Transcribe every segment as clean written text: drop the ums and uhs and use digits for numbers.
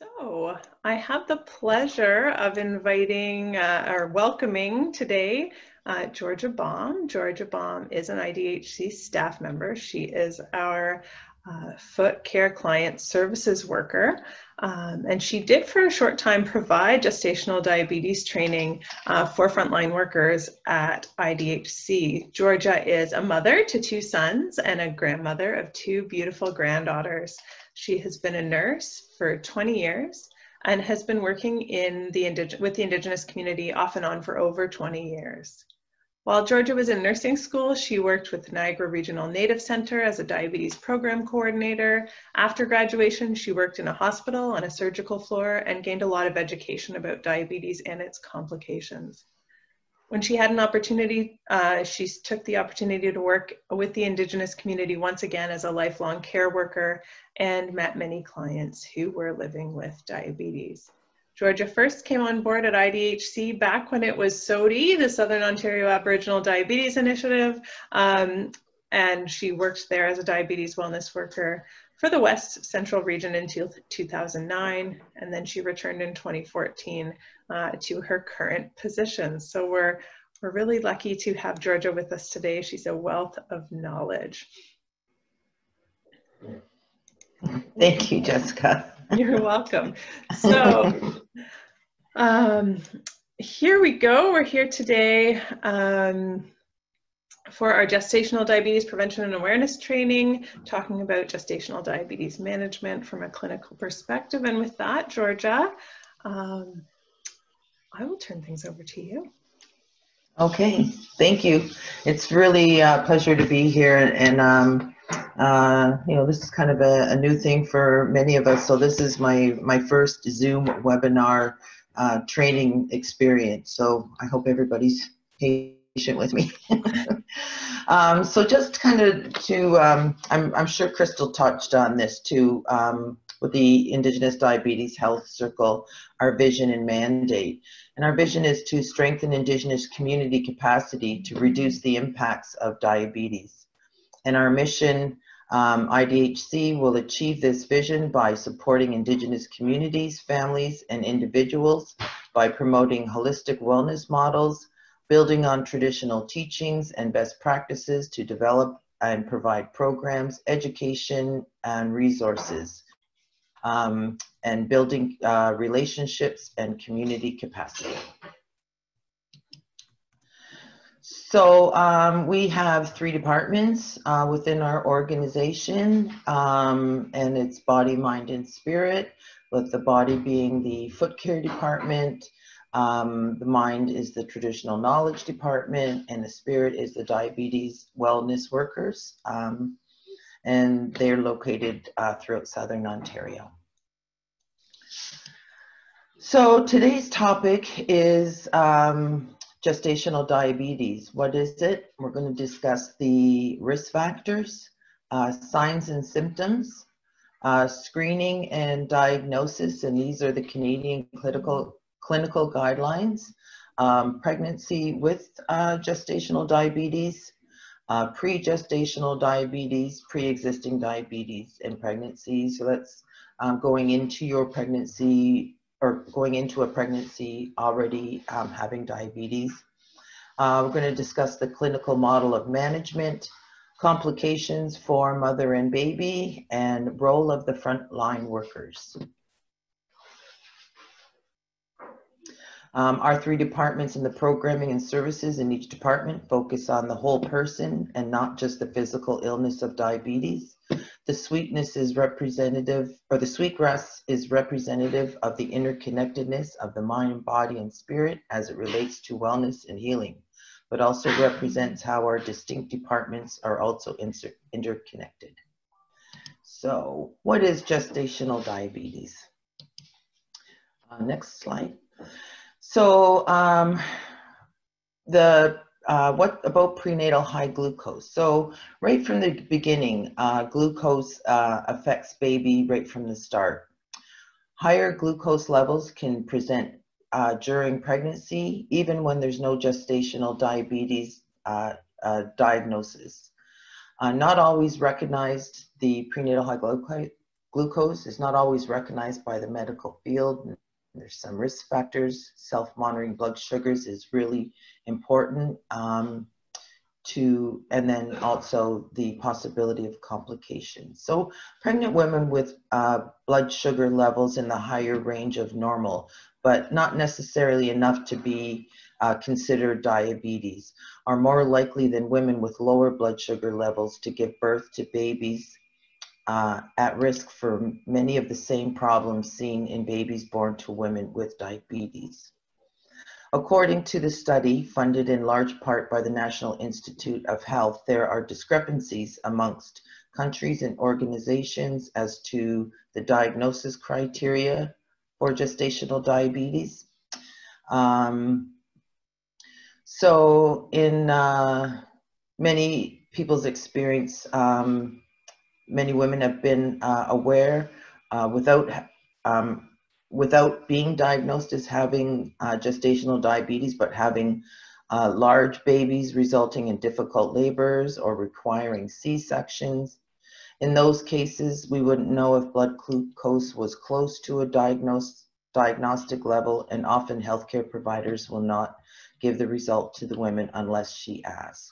So I have the pleasure of inviting or welcoming today Georgia Baum. Georgia Baum is an IDHC staff member. She is our foot care client services worker. And she did for a short time provide gestational diabetes training for frontline workers at IDHC. Georgia is a mother to 2 sons and a grandmother of 2 beautiful granddaughters. She has been a nurse for 20 years and has been working with the Indigenous community off and on for over 20 years. While Georgia was in nursing school, she worked with Niagara Regional Native Center as a diabetes program coordinator. After graduation, she worked in a hospital on a surgical floor and gained a lot of education about diabetes and its complications. When she had an opportunity, she took the opportunity to work with the Indigenous community once again as a lifelong care worker and met many clients who were living with diabetes. Georgia first came on board at IDHC back when it was SODI, the Southern Ontario Aboriginal Diabetes Initiative, and she worked there as a diabetes wellness worker for the West Central region until 2009, and then she returned in 2014 to her current position. So we're really lucky to have Georgia with us today. She's a wealth of knowledge. Thank you, Jessica. You're welcome. So here we go. We're here today for our gestational diabetes prevention and awareness training, talking about gestational diabetes management from a clinical perspective. And with that, Georgia, I will turn things over to you. Okay, thank you. It's really a pleasure to be here, and you know, this is kind of a new thing for many of us. So this is my first Zoom webinar training experience. So I hope everybody's patient with me. So just kind of to, I'm sure Crystal touched on this too, with the Indigenous Diabetes Health Circle, our vision and mandate. And our vision is to strengthen Indigenous community capacity to reduce the impacts of diabetes. And our mission, IDHC will achieve this vision by supporting Indigenous communities, families, and individuals by promoting holistic wellness models, building on traditional teachings and best practices to develop and provide programs, education, and resources, and building relationships and community capacity. So we have 3 departments within our organization, and it's body, mind, and spirit, with the body being the foot care department, the mind is the traditional knowledge department, and the spirit is the diabetes wellness workers, and they're located throughout Southern Ontario. So today's topic is gestational diabetes. What is it? We're going to discuss the risk factors, signs and symptoms, screening and diagnosis, and these are the Canadian clinical guidelines, pregnancy with gestational diabetes, pre-gestational diabetes, pre-existing diabetes, and pregnancy. So that's going into your pregnancy, or going into a pregnancy already having diabetes. We're going to discuss the clinical model of management, complications for mother and baby, and role of the frontline workers. Our 3 departments in the programming and services in each department focus on the whole person and not just the physical illness of diabetes. The sweetness is representative, or the sweetgrass is representative of the interconnectedness of the mind, body, and spirit as it relates to wellness and healing, but also represents how our distinct departments are also interconnected. So what is gestational diabetes? Next slide. So what about prenatal high glucose? So right from the beginning, glucose affects baby right from the start. Higher glucose levels can present during pregnancy, even when there's no gestational diabetes diagnosis. Not always recognized, the prenatal high Glucose is not always recognized by the medical field. There's some risk factors. Self-monitoring blood sugars is really important. And then also the possibility of complications. So pregnant women with blood sugar levels in the higher range of normal, but not necessarily enough to be considered diabetes, are more likely than women with lower blood sugar levels to give birth to babies at risk for many of the same problems seen in babies born to women with diabetes. According to the study, funded in large part by the National Institute of Health, there are discrepancies amongst countries and organizations as to the diagnosis criteria for gestational diabetes. So in many people's experience, many women have been aware without being diagnosed as having gestational diabetes, but having large babies resulting in difficult labors or requiring C-sections. In those cases, we wouldn't know if blood glucose was close to a diagnostic level, and often healthcare providers will not give the result to the women unless she asks.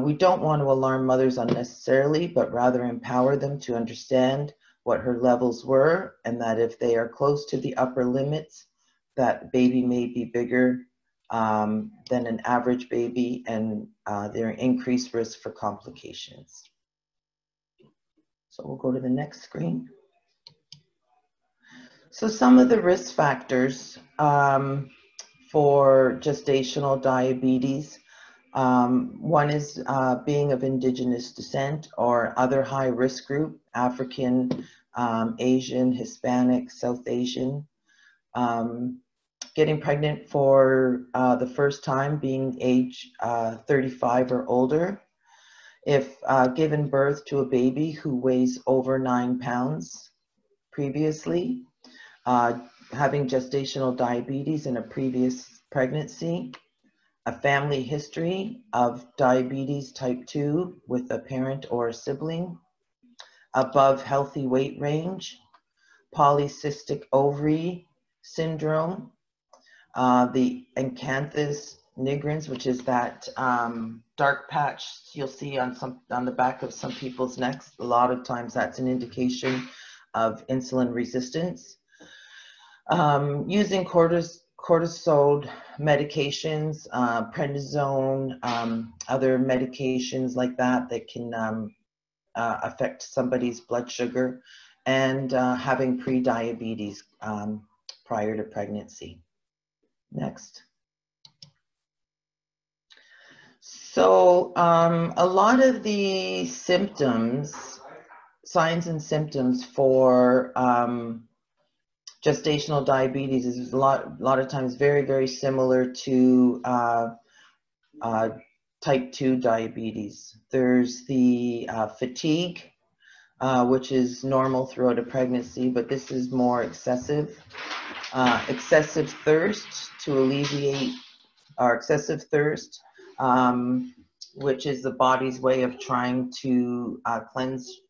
We don't want to alarm mothers unnecessarily, but rather empower them to understand what her levels were, and that if they are close to the upper limits, that baby may be bigger than an average baby, and there are increased risk for complications. So we'll go to the next screen. So some of the risk factors for gestational diabetes. One is being of Indigenous descent or other high risk group, African, Asian, Hispanic, South Asian. Getting pregnant for the first time, being age 35 or older. If given birth to a baby who weighs over 9 pounds previously, having gestational diabetes in a previous pregnancy, a family history of diabetes type 2 with a parent or a sibling, above healthy weight range, polycystic ovary syndrome, the acanthus nigrans, which is that dark patch you'll see on the back of some people's necks. A lot of times that's an indication of insulin resistance. Using cortisone medications, prednisone, other medications like that can affect somebody's blood sugar, and having pre-diabetes prior to pregnancy. Next. So a lot of the symptoms, signs and symptoms for gestational diabetes is a lot of times very, very similar to type 2 diabetes. There's the fatigue, which is normal throughout a pregnancy, but this is more excessive. Excessive thirst to alleviate, or excessive thirst, which is the body's way of trying to cleanse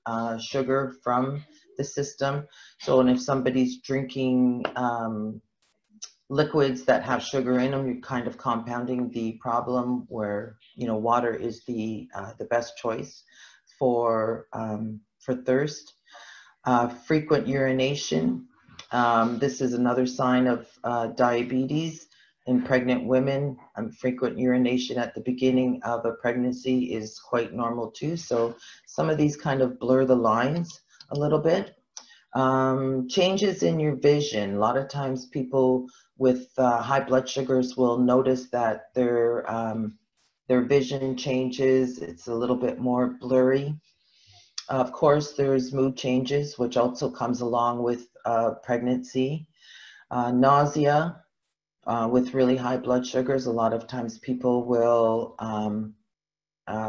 sugar from the system. So, and if somebody's drinking liquids that have sugar in them, you're kind of compounding the problem, where, you know, water is the best choice for thirst. Frequent urination. This is another sign of diabetes in pregnant women. Frequent urination at the beginning of a pregnancy is quite normal too. So some of these kind of blur the lines a little bit. Changes in your vision. A lot of times people with high blood sugars will notice that their vision changes. It's a little bit more blurry. Of course, there's mood changes, which also comes along with pregnancy. Nausea with really high blood sugars. A lot of times people will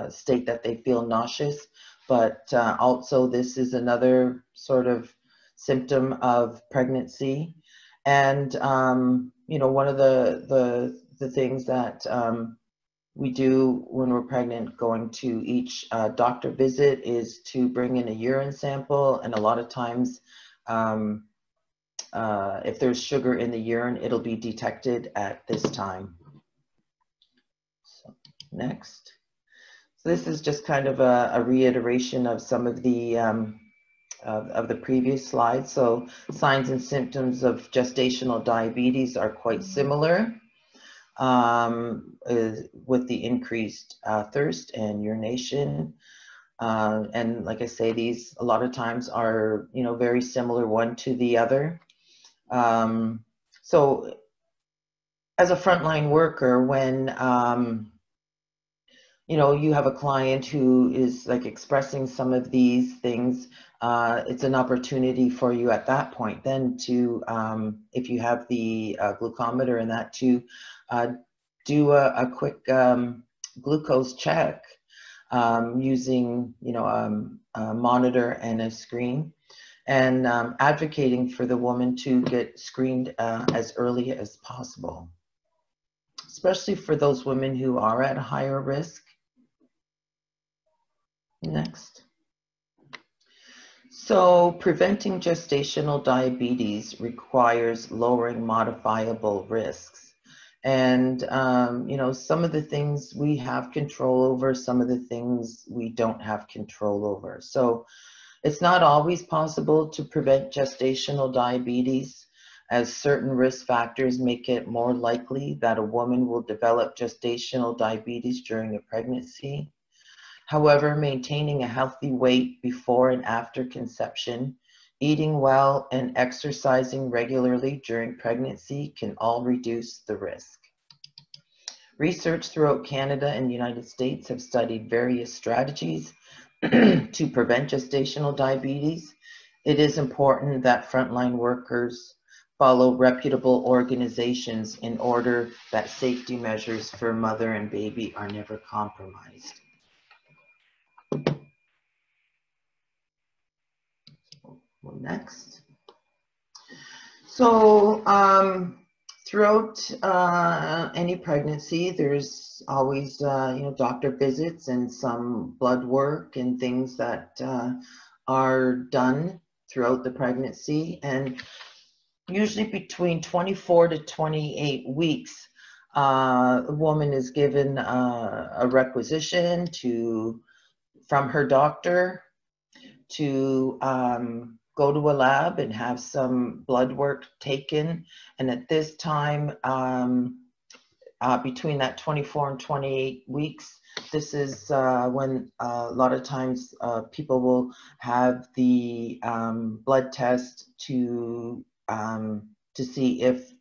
state that they feel nauseous, but also this is another sort of symptom of pregnancy. And you know, one of the things that we do when we're pregnant, going to each doctor visit, is to bring in a urine sample, and a lot of times if there's sugar in the urine, it'll be detected at this time. So, next. So this is just kind of a reiteration of some of the previous slides. So signs and symptoms of gestational diabetes are quite similar, with the increased thirst and urination. And like I say, these a lot of times are, very similar one to the other. So as a frontline worker, when you have a client who is like expressing some of these things, it's an opportunity for you at that point then to, if you have the glucometer and that, to do a quick glucose check using, a monitor and a screen, and advocating for the woman to get screened as early as possible, especially for those women who are at a higher risk. Next. So preventing gestational diabetes requires lowering modifiable risks. And, some of the things we have control over, some of the things we don't have control over. So it's not always possible to prevent gestational diabetes, as certain risk factors make it more likely that a woman will develop gestational diabetes during a pregnancy. However, maintaining a healthy weight before and after conception, eating well, and exercising regularly during pregnancy can all reduce the risk. Research throughout Canada and the United States have studied various strategies to prevent gestational diabetes. It is important that frontline workers follow reputable organizations in order that safety measures for mother and baby are never compromised. Next. So throughout any pregnancy, there's always doctor visits and some blood work and things that are done throughout the pregnancy, and usually between 24 to 28 weeks, a woman is given a requisition from her doctor to go to a lab and have some blood work taken. And at this time, between that 24 and 28 weeks, this is when a lot of times people will have the blood test to see if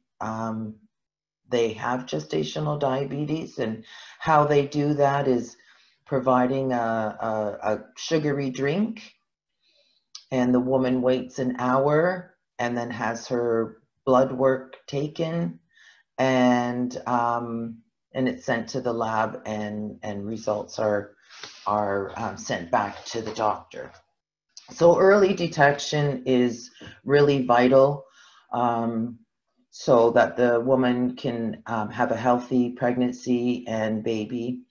they have gestational diabetes. And how they do that is providing a sugary drink, and the woman waits an hour and then has her blood work taken, and it's sent to the lab, and results are sent back to the doctor. So early detection is really vital, so that the woman can have a healthy pregnancy and baby,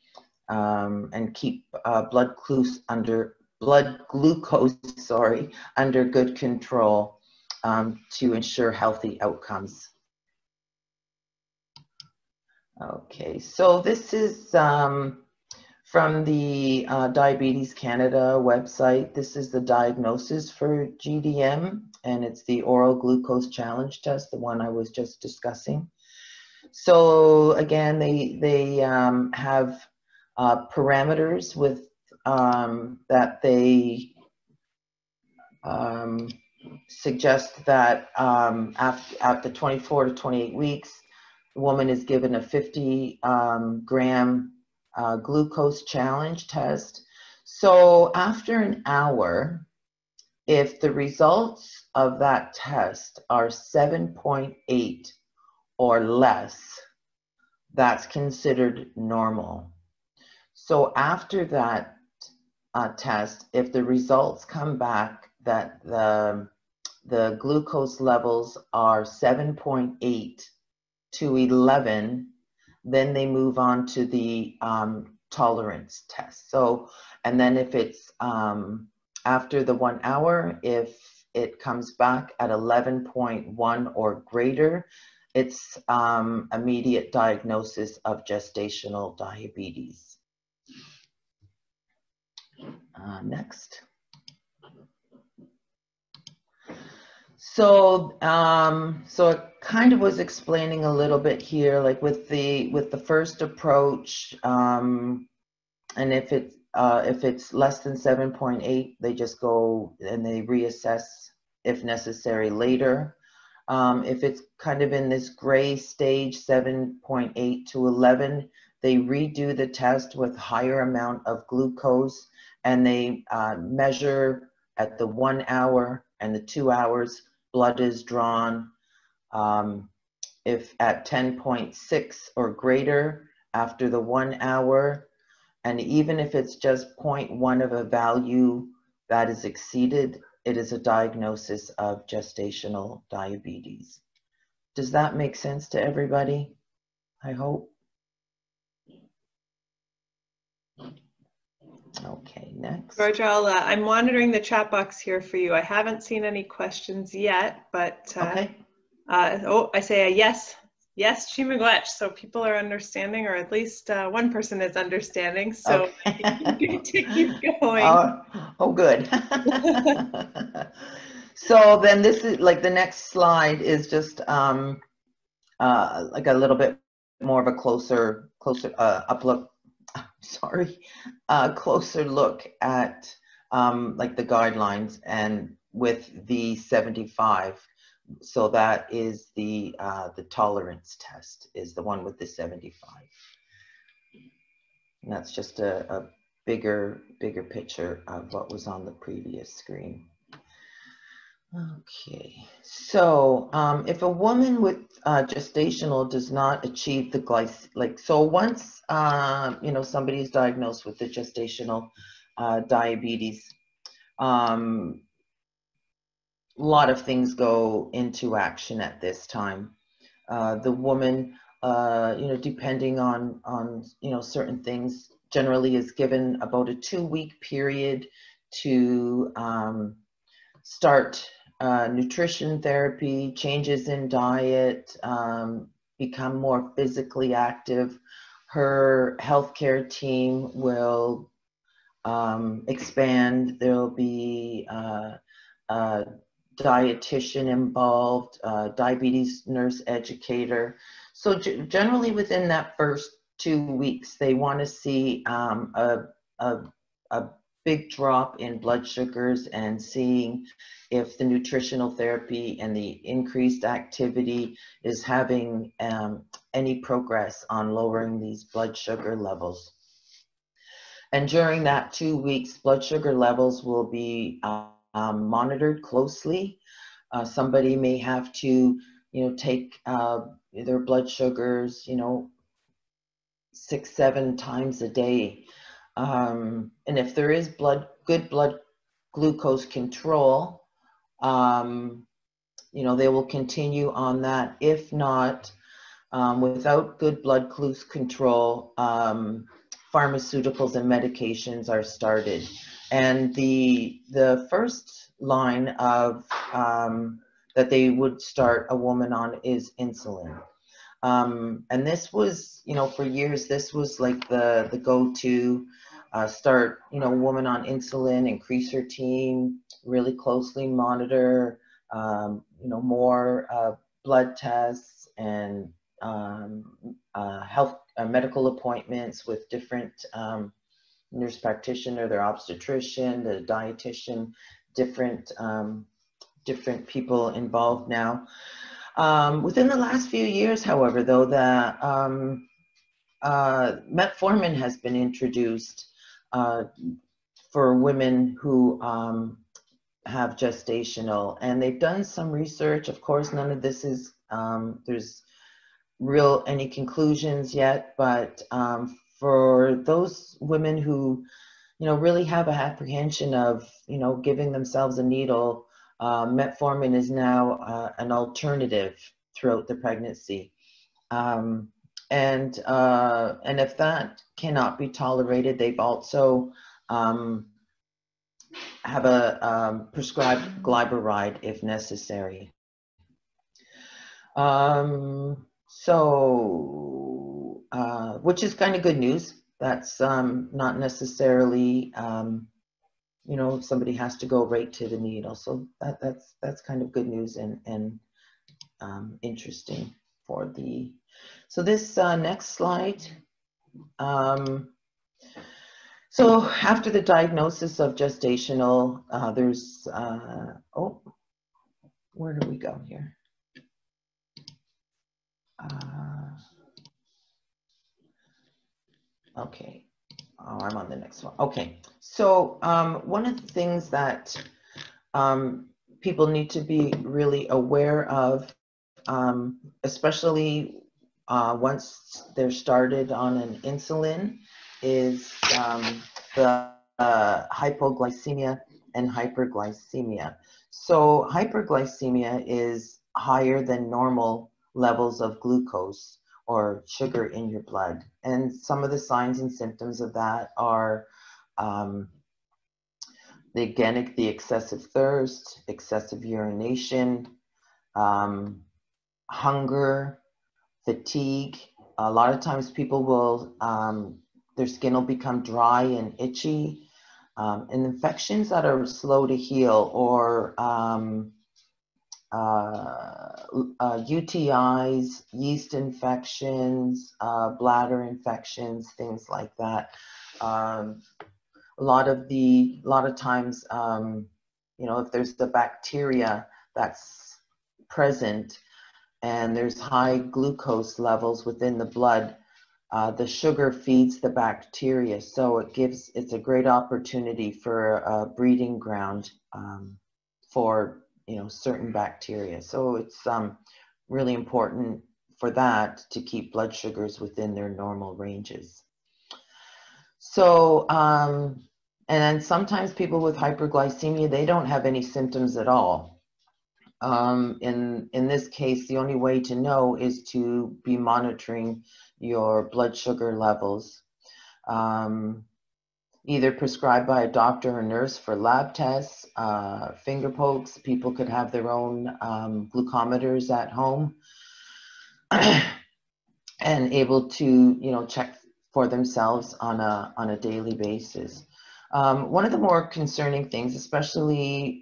and keep blood glucose under good control, to ensure healthy outcomes. Okay, so this is from the Diabetes Canada website. This is the diagnosis for GDM, and it's the oral glucose challenge test, the one I was just discussing. So again, they have parameters with that they suggest that after 24 to 28 weeks, the woman is given a 50 gram glucose challenge test. So after an hour, if the results of that test are 7.8 or less, that's considered normal. So after that test, if the results come back that the glucose levels are 7.8 to 11, then they move on to the tolerance test. So, and then if it's after the 1 hour, if it comes back at 11.1 or greater, it's immediate diagnosis of gestational diabetes. Next. So, so it kind of was explaining a little bit here, like with the first approach, and if it's less than 7.8, they just go and they reassess if necessary later. If it's kind of in this gray stage, 7.8 to 11, they redo the test with higher amount of glucose, and they measure at the 1 hour and the 2 hours, blood is drawn. If at 10.6 or greater after the 1 hour, and even if it's just 0.1 of a value that is exceeded, it is a diagnosis of gestational diabetes. Does that make sense to everybody? I hope. Okay, next. Georgia, I'm monitoring the chat box here for you. I haven't seen any questions yet, but okay. Oh, I say a yes. Yes, Chimagwech. So people are understanding, or at least one person is understanding. So okay. you keep going. Oh, good. So then this is like the next slide is just like a little bit more of a closer closer look at like the guidelines and with the 75. So that is the tolerance test is the one with the 75. And that's just a bigger picture of what was on the previous screen. Okay, so if a woman with gestational does not achieve the so once you know, somebody is diagnosed with the gestational diabetes, a lot of things go into action at this time. The woman, you know, depending on you know, certain things, generally is given about a 2-week period to start nutrition therapy, changes in diet, become more physically active. Her healthcare team will expand. There'll be a dietitian involved, diabetes nurse educator. So generally within that first 2 weeks, they want to see a big drop in blood sugars and seeing if the nutritional therapy and the increased activity is having any progress on lowering these blood sugar levels. And during that 2 weeks, blood sugar levels will be monitored closely. Somebody may have to, you know, take their blood sugars, you know, 6-7 times a day. And if there is good blood glucose control, you know, they will continue on that. If not, without good blood glucose control, pharmaceuticals and medications are started. And the first line of that they would start a woman on is insulin. And this was, you know, for years, this was like the go-to, start, you know, woman on insulin, increase her team, really closely monitor, you know, more blood tests and health medical appointments with different nurse practitioner, their obstetrician, the dietitian, different people involved now. Within the last few years, however, though, the Metformin has been introduced for women who have gestational, and they've done some research. Of course, none of this is there's any conclusions yet, but for those women who, you know, really have a apprehension of, you know, giving themselves a needle, Metformin is now an alternative throughout the pregnancy. And if that cannot be tolerated, they've also have a prescribed glyburide if necessary. Which is kind of good news. That's not necessarily, you know, somebody has to go right to the needle. So that's kind of good news and interesting for the. So this next slide. So after the diagnosis of gestational, there's, oh, where do we go here? Okay, oh, I'm on the next one. Okay, so one of the things that people need to be really aware of, especially once they're started on an insulin, is the hypoglycemia and hyperglycemia. So hyperglycemia is higher than normal levels of glucose or sugar in your blood. And some of the signs and symptoms of that are the excessive thirst, excessive urination, hunger, fatigue. A lot of times people will, their skin will become dry and itchy. And infections that are slow to heal, or UTIs, yeast infections, bladder infections, things like that. A lot of times, you know, if there's the bacteria that's present and there's high glucose levels within the blood, the sugar feeds the bacteria, so it's a great opportunity for a breeding ground for, you know, certain bacteria. So it's really important for that to keep blood sugars within their normal ranges. So and then sometimes people with hyperglycemia, they don't have any symptoms at all. In this case, the only way to know is to be monitoring your blood sugar levels, either prescribed by a doctor or nurse for lab tests, finger pokes. People could have their own glucometers at home and able to, you know, check for themselves on a daily basis. One of the more concerning things, especially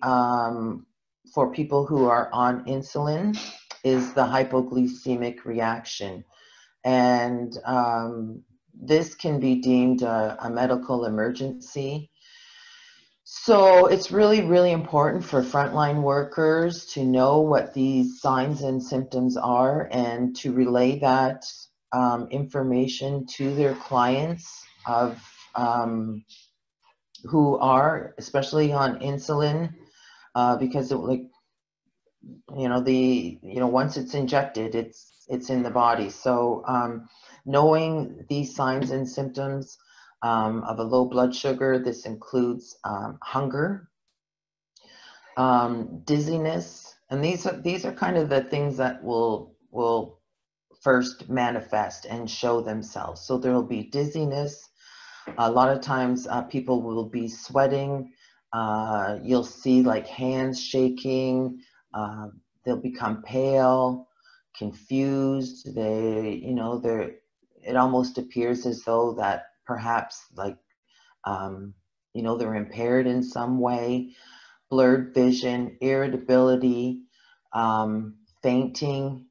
for people who are on insulin, is the hypoglycemic reaction. And this can be deemed a medical emergency. So it's really, really important for frontline workers to know what these signs and symptoms are and to relay that information to their clients of who are especially on insulin, because once it's injected, it's in the body. So knowing these signs and symptoms of a low blood sugar, this includes hunger, dizziness, and these are kind of the things that will first manifest and show themselves. So there will be dizziness. A lot of times people will be sweating. You'll see like hands shaking. They'll become pale, confused. It almost appears as though that perhaps like, they're impaired in some way. Blurred vision, irritability, fainting,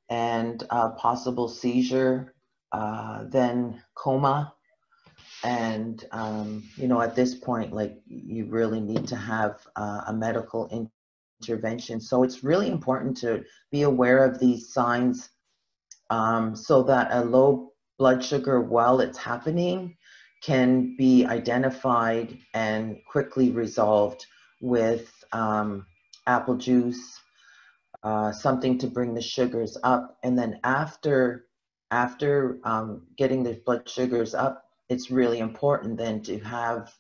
and possible seizure, then coma. And, at this point, like, you really need to have a medical intervention. So it's really important to be aware of these signs so that a low blood sugar, while it's happening, can be identified and quickly resolved with apple juice, something to bring the sugars up. And then after getting the blood sugars up, it's really important then to have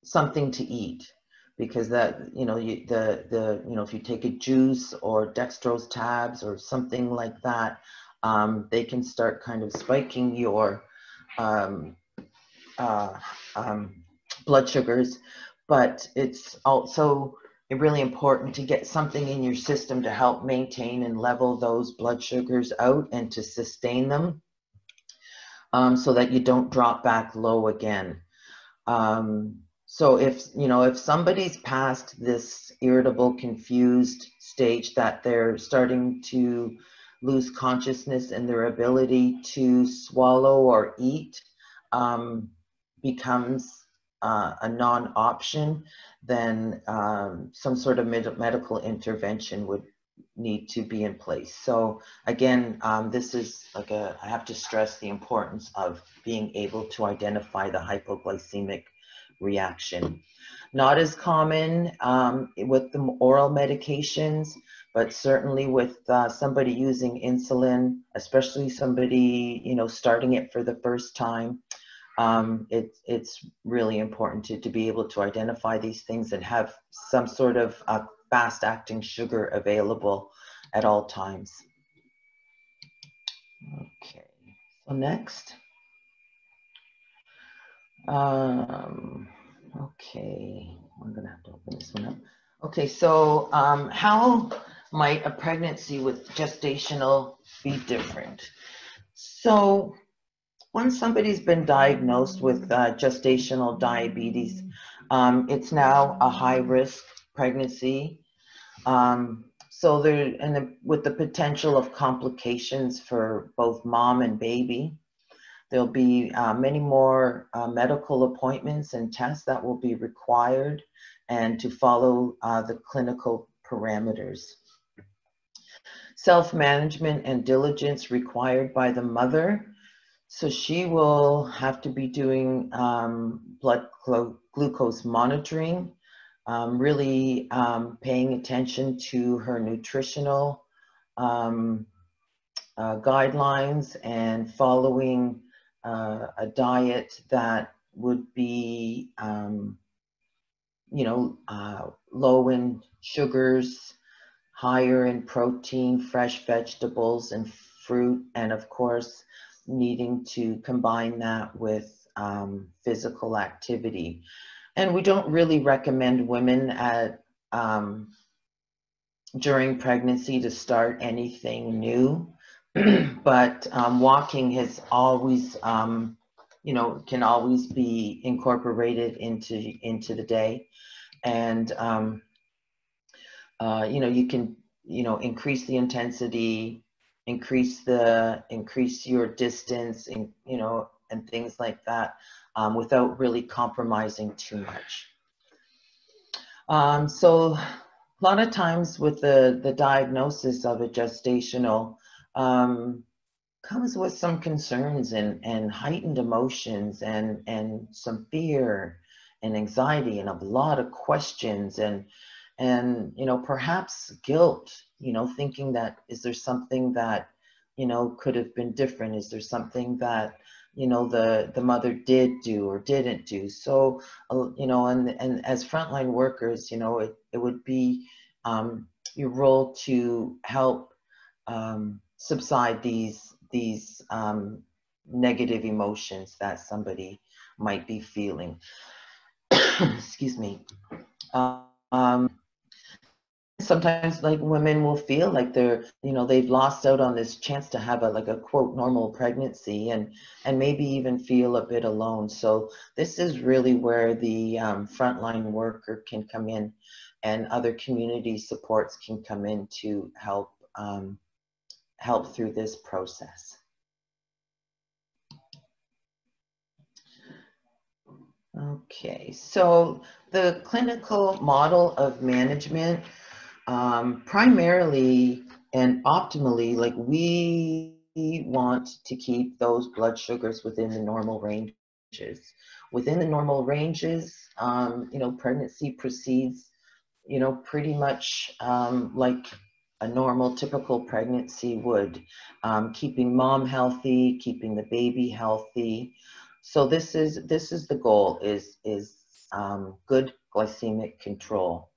something to eat, because that, if you take a juice or dextrose tabs or something like that, they can start kind of spiking your blood sugars, but it's also really important to get something in your system to help maintain and level those blood sugars out and to sustain them, so that you don't drop back low again. So if somebody's past this irritable, confused stage that they're starting to lose consciousness and their ability to swallow or eat becomes a non-option, then some sort of medical intervention would need to be in place. So again, this is like I have to stress the importance of being able to identify the hypoglycemic reaction. Not as common with the oral medications, but certainly with somebody using insulin, especially somebody starting it for the first time. It's really important to be able to identify these things and have some sort of fast-acting sugar available at all times. Okay, so next. Okay, I'm gonna have to open this one up. Okay, so how might a pregnancy with gestational be different? So once somebody's been diagnosed with gestational diabetes, it's now a high-risk pregnancy. So with the potential of complications for both mom and baby. There'll be many more medical appointments and tests that will be required and to follow the clinical parameters. Self-management and diligence required by the mother. So she will have to be doing blood glucose monitoring, really paying attention to her nutritional guidelines and following a diet that would be, low in sugars, higher in protein, fresh vegetables and fruit, and of course, needing to combine that with physical activity. And we don't really recommend women during pregnancy to start anything new. But walking has always, can always be incorporated into the day, and you can increase the intensity, increase your distance, and and things like that, without really compromising too much. So a lot of times with the diagnosis of a gestational, comes with some concerns and heightened emotions and some fear and anxiety and a lot of questions and perhaps guilt, thinking that, is there something that could have been different? Is there something that the mother did do or didn't do? So and as frontline workers, it would be your role to help subside these negative emotions that somebody might be feeling. Excuse me. Sometimes like women will feel like they're, they've lost out on this chance to have a quote normal pregnancy and maybe even feel a bit alone. So this is really where the frontline worker can come in, and other community supports can come in to help through this process. Okay, so the clinical model of management, primarily and optimally, like we want to keep those blood sugars within the normal ranges. Within the normal ranges, pregnancy proceeds, pretty much like a normal, typical pregnancy would, keeping mom healthy, keeping the baby healthy. So this is the goal, is good glycemic control.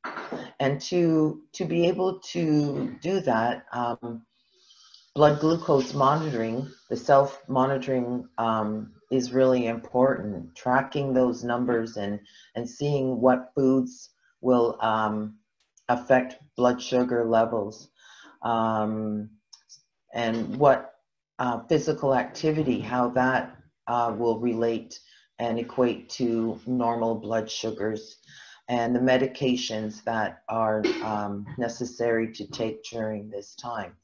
And to be able to do that, blood glucose monitoring, the self-monitoring is really important. Tracking those numbers and seeing what foods will affect blood sugar levels, and what physical activity, how that will relate and equate to normal blood sugars, and the medications that are necessary to take during this time.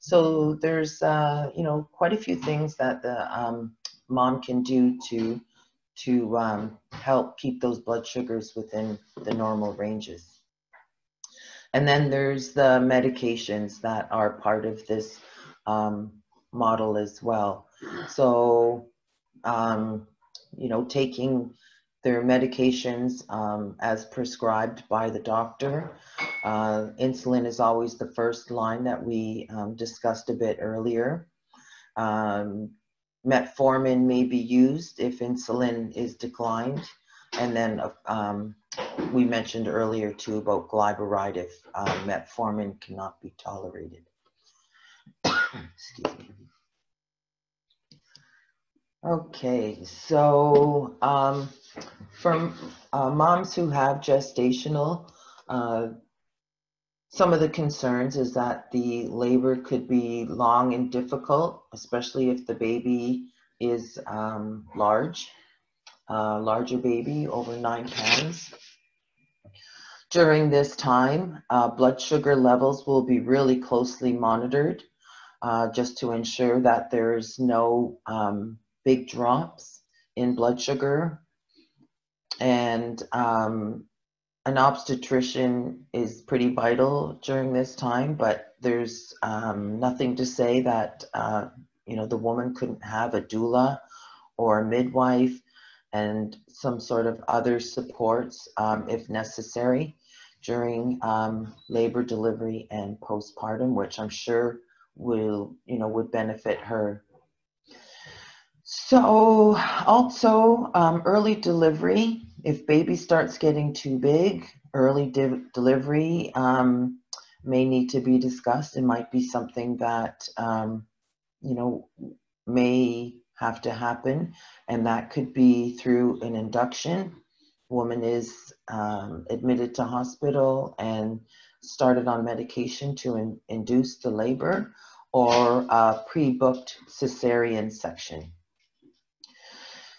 So there's, you know, quite a few things that the mom can do to help keep those blood sugars within the normal ranges. And then there's the medications that are part of this model as well. So, you know, taking their medications as prescribed by the doctor. Insulin is always the first line that we discussed a bit earlier. Metformin may be used if insulin is declined. And then we mentioned earlier too about glyburide if metformin cannot be tolerated. Excuse me. Okay, so from moms who have gestational, some of the concerns is that the labor could be long and difficult, especially if the baby is larger baby, over 9 pounds. During this time, blood sugar levels will be really closely monitored just to ensure that there's no big drops in blood sugar. And an obstetrician is pretty vital during this time, but there's nothing to say that you know, the woman couldn't have a doula or a midwife and some sort of other supports if necessary during labor, delivery, and postpartum, which I'm sure will, you know, would benefit her. So also early delivery, if baby starts getting too big, early delivery may need to be discussed. It might be something that, you know, may have to happen, and that could be through an induction. Woman is admitted to hospital and started on medication to induce the labor, or a pre-booked cesarean section.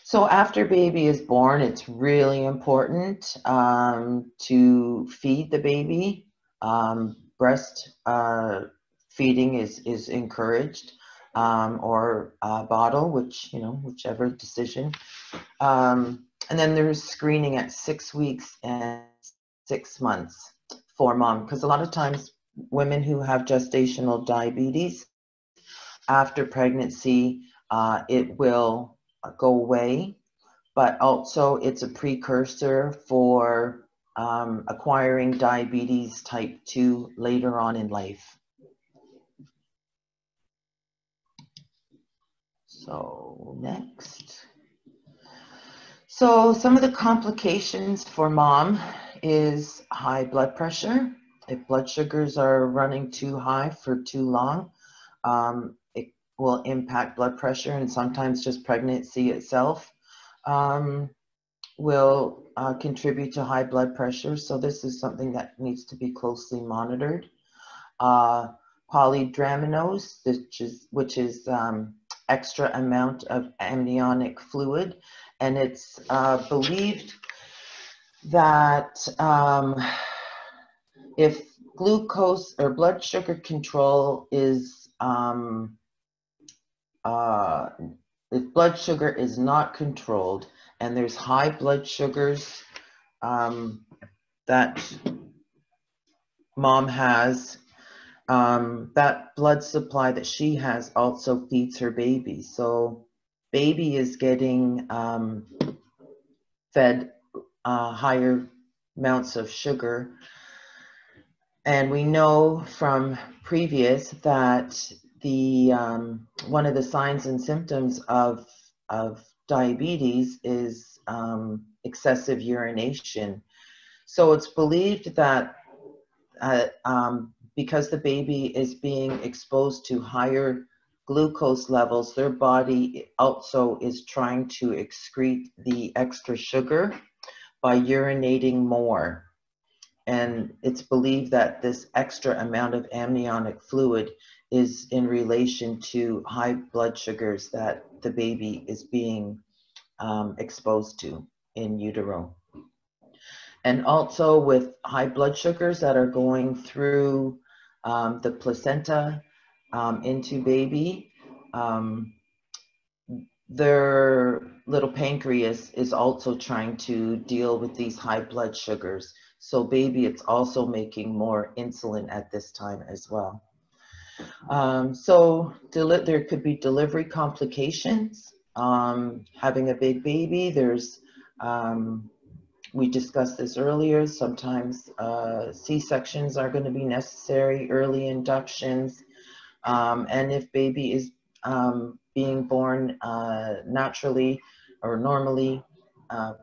So after baby is born, it's really important to feed the baby. Breast feeding is encouraged, or bottle, which, you know, whichever decision. And then there's screening at 6 weeks and 6 months for mom, because a lot of times women who have gestational diabetes, after pregnancy, it will go away, but also it's a precursor for acquiring diabetes type 2 later on in life. So next. So some of the complications for mom is high blood pressure. If blood sugars are running too high for too long, it will impact blood pressure, and sometimes just pregnancy itself will contribute to high blood pressure. So this is something that needs to be closely monitored. Polydramnose, which is extra amount of amniotic fluid, and it's believed that if glucose or blood sugar control is if blood sugar is not controlled and there's high blood sugars that mom has, that blood supply that she has also feeds her baby. So baby is getting fed higher amounts of sugar. And we know from previous that the one of the signs and symptoms of diabetes is excessive urination. So it's believed that because the baby is being exposed to higher glucose levels, their body also is trying to excrete the extra sugar by urinating more. And it's believed that this extra amount of amniotic fluid is in relation to high blood sugars that the baby is being exposed to in utero. And also with high blood sugars that are going through the placenta into baby, their little pancreas is also trying to deal with these high blood sugars. So baby, it's also making more insulin at this time as well. So there could be delivery complications. Having a big baby, there's, we discussed this earlier, sometimes C-sections are going to be necessary, early inductions, and if baby is being born naturally or normally,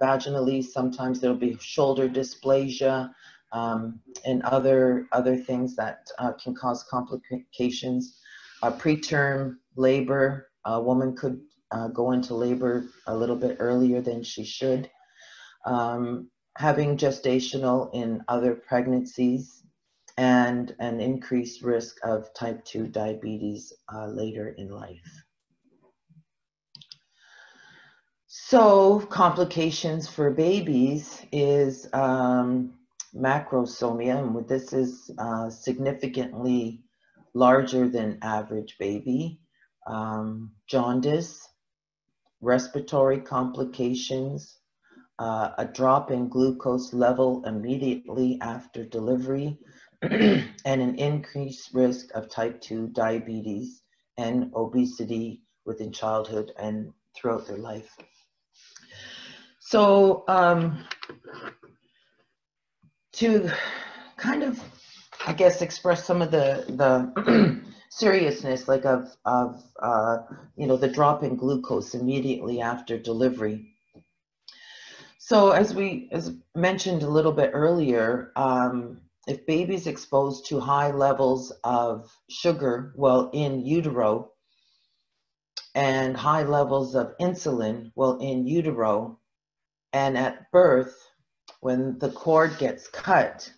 vaginally, sometimes there'll be shoulder dysplasia and other things that can cause complications. Preterm labor, a woman could go into labor a little bit earlier than she should. Having gestational in other pregnancies, and an increased risk of type 2 diabetes later in life. So complications for babies is macrosomia, and this is significantly larger than average baby. Jaundice, respiratory complications, a drop in glucose level immediately after delivery, and an increased risk of type 2 diabetes and obesity within childhood and throughout their life. So to kind of, I guess, express some of the seriousness, like of you know, the drop in glucose immediately after delivery. So as mentioned a little bit earlier, if baby's exposed to high levels of sugar while in utero and high levels of insulin while in utero, and at birth, when the cord gets cut,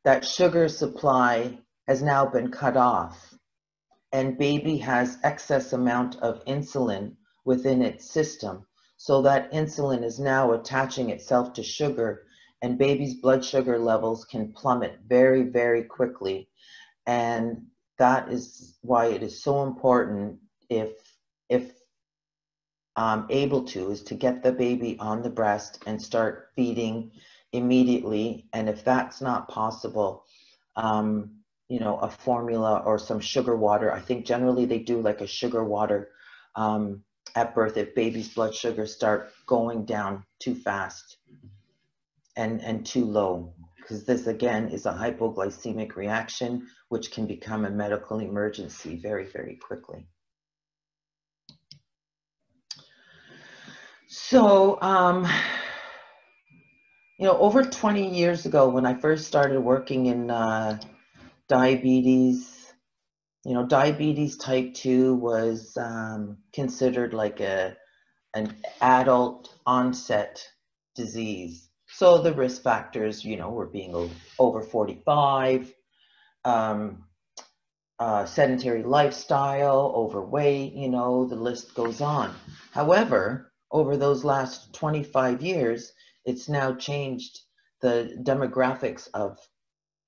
that sugar supply has now been cut off, and baby has excess amount of insulin within its system. So that insulin is now attaching itself to sugar, and baby's blood sugar levels can plummet very, very quickly. And that is why it is so important, if able to, is to get the baby on the breast and start feeding immediately. And if that's not possible, you know, a formula or some sugar water. I think generally they do like a sugar water at birth if baby's blood sugars start going down too fast and too low, because this again is a hypoglycemic reaction which can become a medical emergency very, very quickly. So you know, over 20 years ago when I first started working in diabetes, you know, diabetes type 2 was considered like an adult onset disease. So the risk factors, you know, were being over 45, sedentary lifestyle, overweight, you know, the list goes on. However, over those last 25 years, it's now changed. The demographics of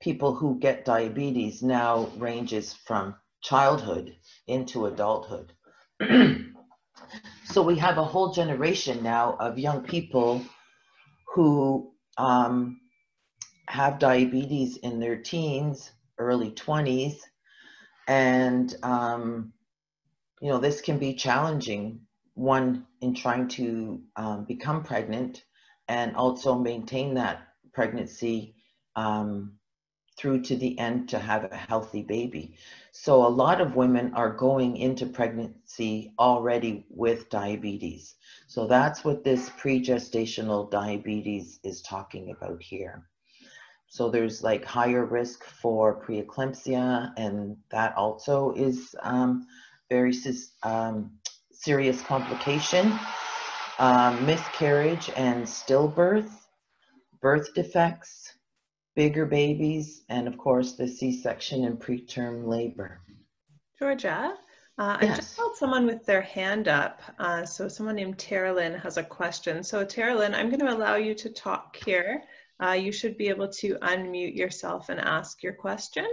people who get diabetes now ranges from childhood into adulthood. So we have a whole generation now of young people who have diabetes in their teens, early 20s, and you know, this can be challenging, one, in trying to become pregnant and also maintain that pregnancy through to the end to have a healthy baby. So a lot of women are going into pregnancy already with diabetes. So that's what this pregestational diabetes is talking about here. So there's like higher risk for preeclampsia, and that also is very serious complication, miscarriage and stillbirth, birth defects, bigger babies, and of course the C-section and preterm labor. Georgia, I just Yes. held someone with their hand up. So someone named Teralyn has a question. So Teralyn, I'm going to allow you to talk here. You should be able to unmute yourself and ask your question.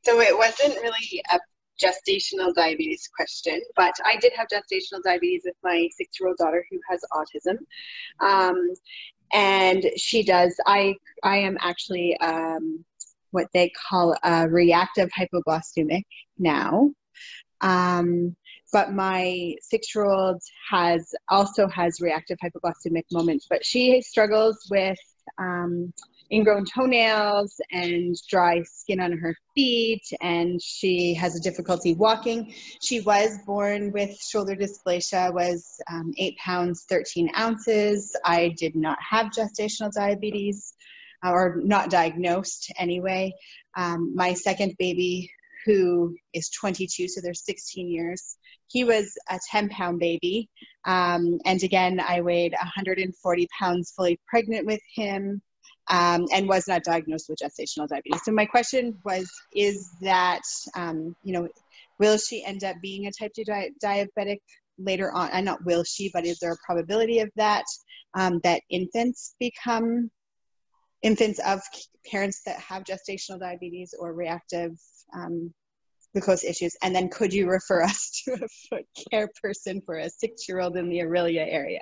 So it wasn't really a gestational diabetes question, but I did have gestational diabetes with my 6-year-old daughter who has autism. And she does, I am actually what they call a reactive hypoglycemic now. But my 6-year-old also has reactive hypoglycemic moments, but she struggles with ingrown toenails and dry skin on her feet, and she has a difficulty walking. She was born with shoulder dysplasia, was 8 pounds, 13 ounces. I did not have gestational diabetes, or not diagnosed anyway. My second baby, who is 22, so there's 16 years, he was a 10-pound baby. And again, I weighed 140 pounds fully pregnant with him. And was not diagnosed with gestational diabetes. So my question was, is that, you know, will she end up being a type 2 diabetic later on? And not will she, but is there a probability of that, that infants of parents that have gestational diabetes or reactive glucose issues? And then could you refer us to a foot care person for a 6-year-old in the Aurelia area?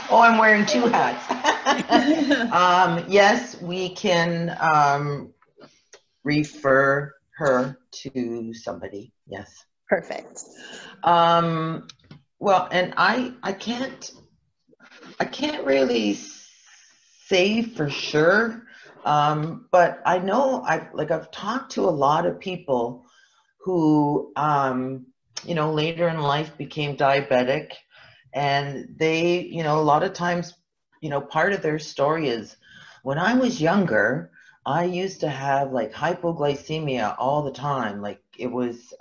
Oh, I'm wearing 2 hats. Yes, we can refer her to somebody. Yes. Perfect. Well, and I can't really say for sure, but I know I've talked to a lot of people who you know, later in life became diabetic. And they, you know, a lot of times, you know, part of their story is, when I was younger, I used to have like hypoglycemia all the time. Like it was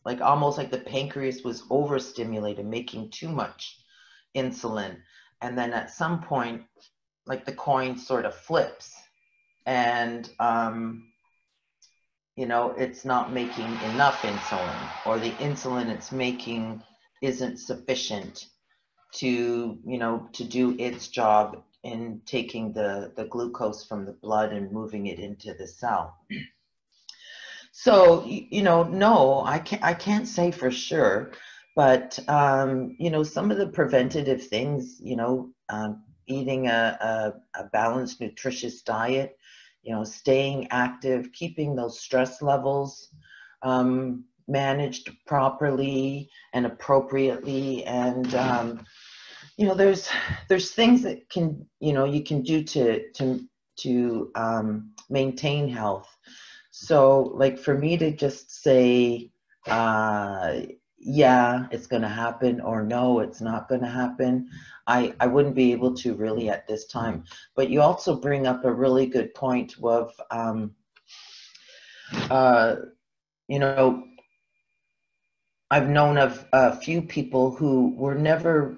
like almost like the pancreas was overstimulated, making too much insulin. And then at some point, like the coin sort of flips and, you know, it's not making enough insulin, or the insulin it's making isn't sufficient to, you know, to do its job in taking the glucose from the blood and moving it into the cell. So, you know, no, I can't say for sure, but, you know, some of the preventative things, you know, eating a balanced, nutritious diet, you know, staying active, keeping those stress levels managed properly and appropriately, and you know, there's things that can, you know, you can do to maintain health. So like for me to just say yeah, it's going to happen, or no, it's not going to happen, I wouldn't be able to really at this time. But you also bring up a really good point of you know, I've known of a few people who were never,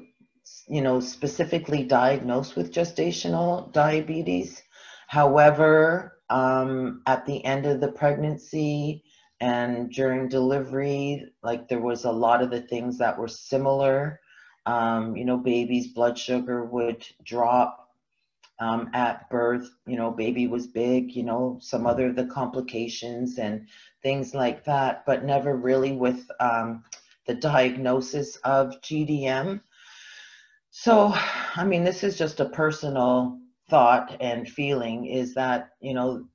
you know, specifically diagnosed with gestational diabetes. However, at the end of the pregnancy and during delivery, like there was a lot of the things that were similar. You know, baby's blood sugar would drop at birth, you know, baby was big, you know, some other of the complications and things like that, but never really with the diagnosis of GDM. So, I mean, this is just a personal thought and feeling, is that, you know,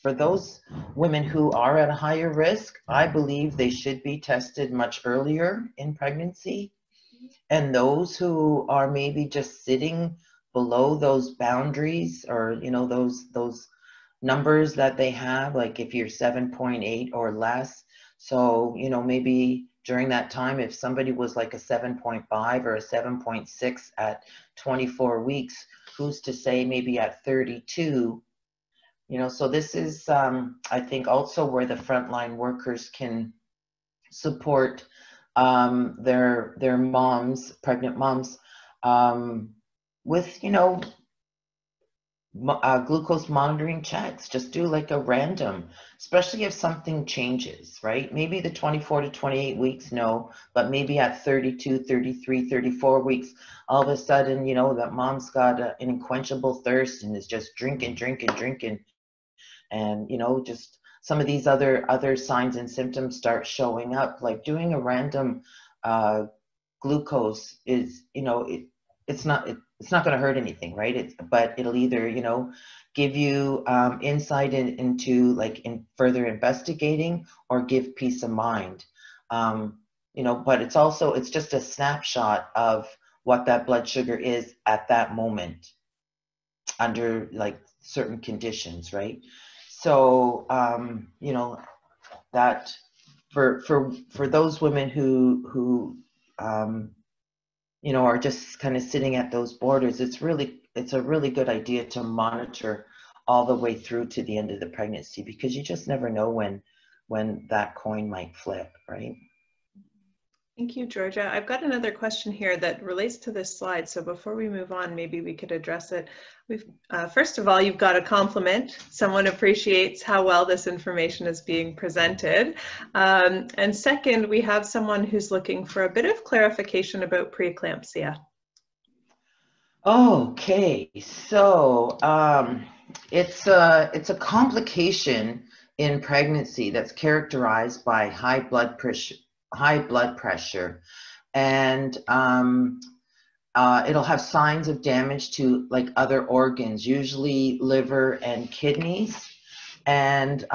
for those women who are at a higher risk, I believe they should be tested much earlier in pregnancy. And those who are maybe just sitting below those boundaries, or, you know, those numbers that they have, like if you're 7.8 or less, so, you know, maybe during that time, if somebody was like a 7.5 or a 7.6 at 24 weeks, who's to say maybe at 32, you know, so this is, I think, also where the frontline workers can support their moms, pregnant moms, with, you know, glucose monitoring checks. Just do like a random, especially if something changes, right? Maybe the 24 to 28 weeks, no, but maybe at 32, 33, 34 weeks, all of a sudden, you know, that mom's got an unquenchable thirst and is just drinking. And, you know, just some of these other signs and symptoms start showing up. Like doing a random glucose is, you know, it's not going to hurt anything, right? But it'll either, you know, give you insight into like in further investigating or give peace of mind. You know, but it's just a snapshot of what that blood sugar is at that moment under like certain conditions, right? So, you know, that for those women who you know, are just kind of sitting at those borders, it's a really good idea to monitor all the way through to the end of the pregnancy, because you just never know when that coin might flip, right? Thank you, Georgia. I've got another question here that relates to this slide. So before we move on, maybe we could address it. First of all, you've got a compliment. Someone appreciates how well this information is being presented. And second, we have someone who's looking for a bit of clarification about preeclampsia. Okay, so it's a complication in pregnancy that's characterized by high blood pressure, and it'll have signs of damage to like other organs, usually liver and kidneys. And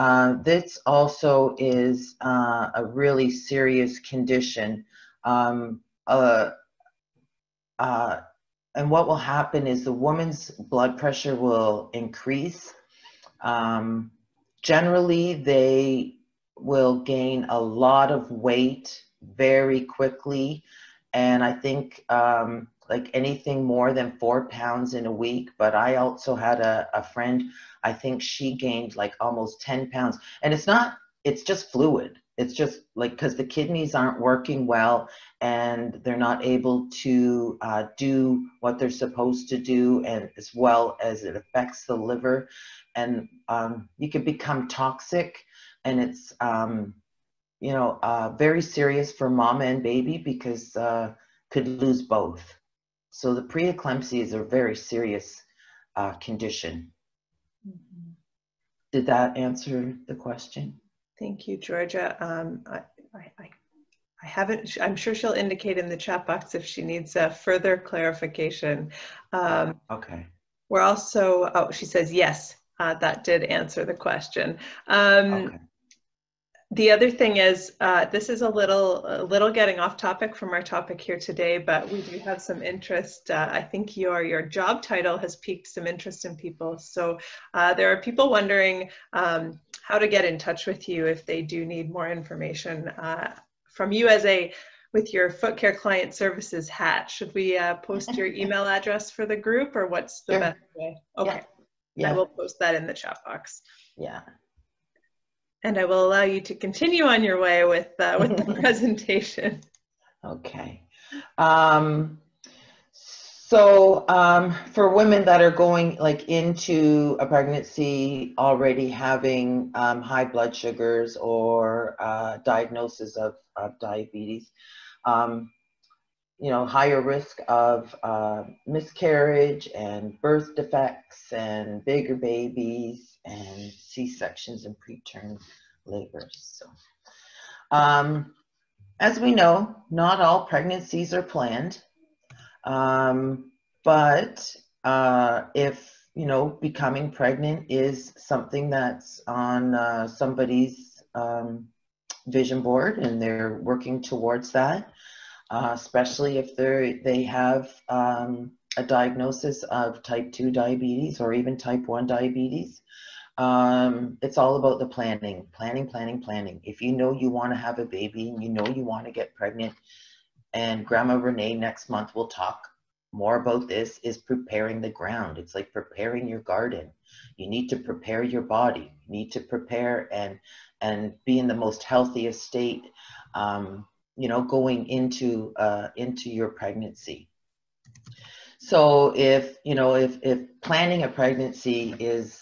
this also is a really serious condition. And what will happen is the woman's blood pressure will increase. Generally, they will gain a lot of weight very quickly. And I think like anything more than 4 pounds in a week. But I also had a friend, I think she gained like almost 10 pounds. And it's just fluid. It's just like, because the kidneys aren't working well and they're not able to do what they're supposed to do, and as well as it affects the liver. And you can become toxic, and it's, you know, very serious for mama and baby, because could lose both. So the preeclampsia is a very serious condition. Mm-hmm. Did that answer the question? Thank you, Georgia. I haven't, I'm sure she'll indicate in the chat box if she needs further clarification. Okay. We're also, oh, she says, yes, that did answer the question. Okay. The other thing is, this is a little getting off topic from our topic here today, but we do have some interest. I think your job title has piqued some interest in people. So there are people wondering how to get in touch with you if they do need more information from you with your Foot Care Client Services hat. Should we post your email address for the group, or what's the best way? Okay, yeah. I will post that in the chat box. Yeah. And I will allow you to continue on your way with the presentation. Okay. So for women that are going like into a pregnancy already having high blood sugars or diagnosis of diabetes, you know, higher risk of miscarriage and birth defects and bigger babies and C-sections and preterm labors. So, as we know, not all pregnancies are planned, but if, you know, becoming pregnant is something that's on somebody's vision board and they're working towards that, especially if they have a diagnosis of type 2 diabetes or even type 1 diabetes. It's all about the planning. If you know you want to have a baby and you know you want to get pregnant, and Grandma Renee next month will talk more about this, is preparing the ground. It's like preparing your garden. You need to prepare your body. You need to prepare and be in the most healthiest state, you know, going into your pregnancy. So if, you know, if planning a pregnancy is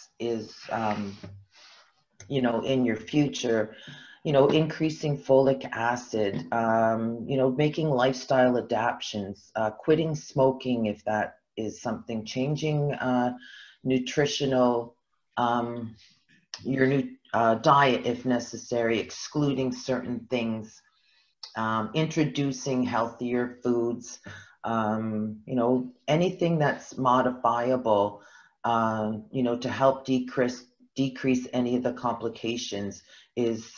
you know, in your future, you know, increasing folic acid, you know, making lifestyle adaptations, quitting smoking if that is something, changing nutritional, your diet if necessary, excluding certain things, introducing healthier foods, you know, anything that's modifiable, you know, to help decrease any of the complications is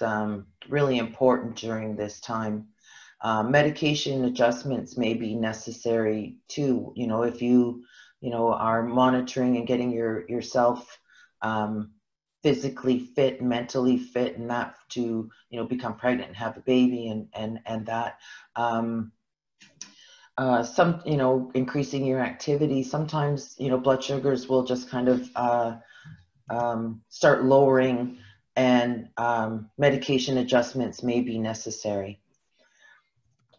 really important during this time. Medication adjustments may be necessary too. You know, if you know, are monitoring and getting yourself physically fit, mentally fit, and that to, you know, become pregnant and have a baby and that. Some, you know, increasing your activity. Sometimes, you know, blood sugars will just kind of start lowering, and medication adjustments may be necessary.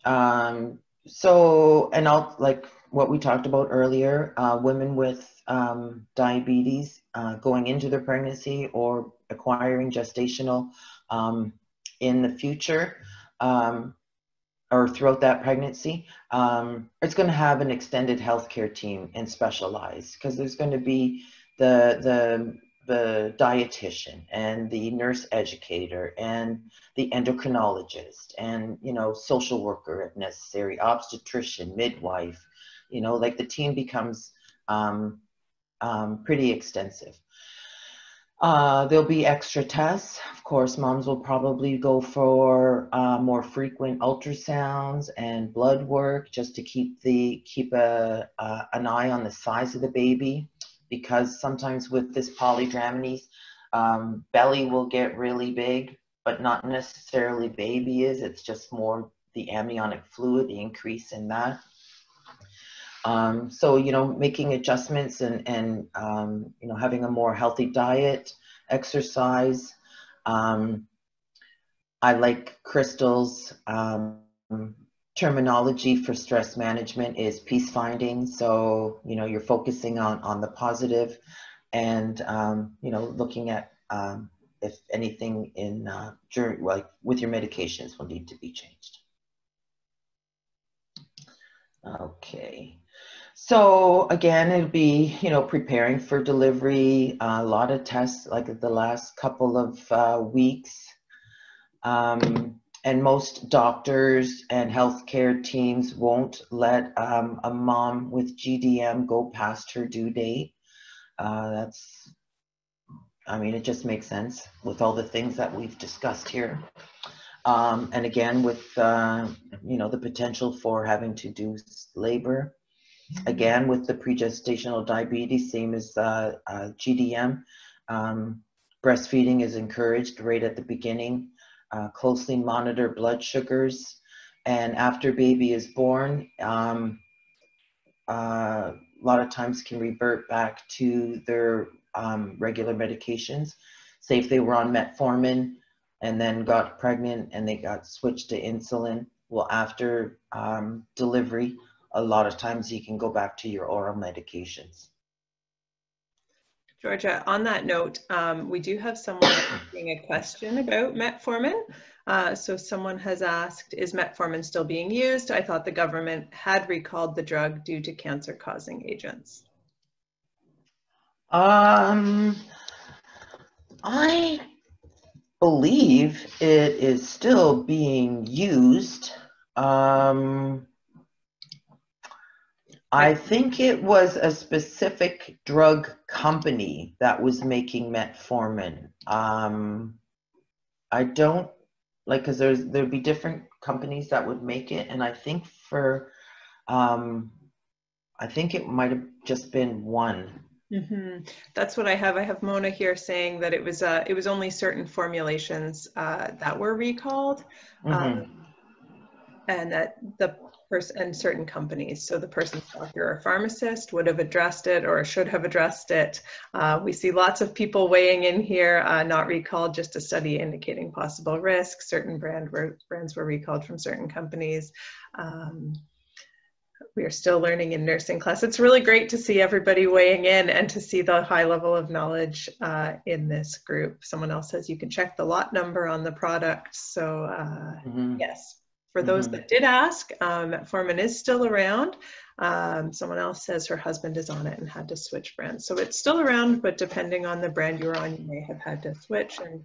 So, and I'll, like what we talked about earlier, women with diabetes going into their pregnancy or acquiring gestational in the future, or throughout that pregnancy, it's going to have an extended healthcare team and specialized, because there's going to be the dietitian and the nurse educator and the endocrinologist and, you know, social worker if necessary, obstetrician, midwife, you know, like the team becomes pretty extensive. There'll be extra tests. Of course, moms will probably go for more frequent ultrasounds and blood work just to keep an eye on the size of the baby, because sometimes with this polydramnies, belly will get really big, but not necessarily baby is. It's just more the amniotic fluid, the increase in that. So, you know, making adjustments and you know, having a more healthy diet, exercise. I like crystals. Terminology for stress management is peace finding. So, you know, you're focusing on the positive and, you know, looking at if anything in during, like with your medications, will need to be changed. Okay. So again, it'll be, you know, preparing for delivery, a lot of tests like the last couple of weeks. And most doctors and healthcare teams won't let a mom with GDM go past her due date. That's, I mean, it just makes sense with all the things that we've discussed here. And again, with, you know, the potential for having to do labor. Again, with the pregestational diabetes, same as GDM, breastfeeding is encouraged right at the beginning. Closely monitor blood sugars, and after baby is born, a lot of times can revert back to their regular medications. Say if they were on Metformin and then got pregnant and they got switched to insulin, well, after delivery, a lot of times you can go back to your oral medications. Georgia, on that note, we do have someone asking a question about Metformin. So someone has asked, is Metformin still being used? I thought the government had recalled the drug due to cancer-causing agents. I believe it is still being used. I think it was a specific drug company that was making Metformin. I don't, like, because there'd be different companies that would make it, and I think for, I think it might have just been one. That's what I have. I have Mona here saying that it was only certain formulations that were recalled, and that the person and certain companies. So the person's doctor or pharmacist would have addressed it or should have addressed it. We see lots of people weighing in here, not recalled, just a study indicating possible risk. Certain brands were recalled from certain companies. We are still learning in nursing class. It's really great to see everybody weighing in and to see the high level of knowledge in this group. Someone else says you can check the lot number on the product. So yes, for those that did ask, Metformin is still around. Someone else says her husband is on it and had to switch brands. So it's still around, but depending on the brand you're on, you may have had to switch. And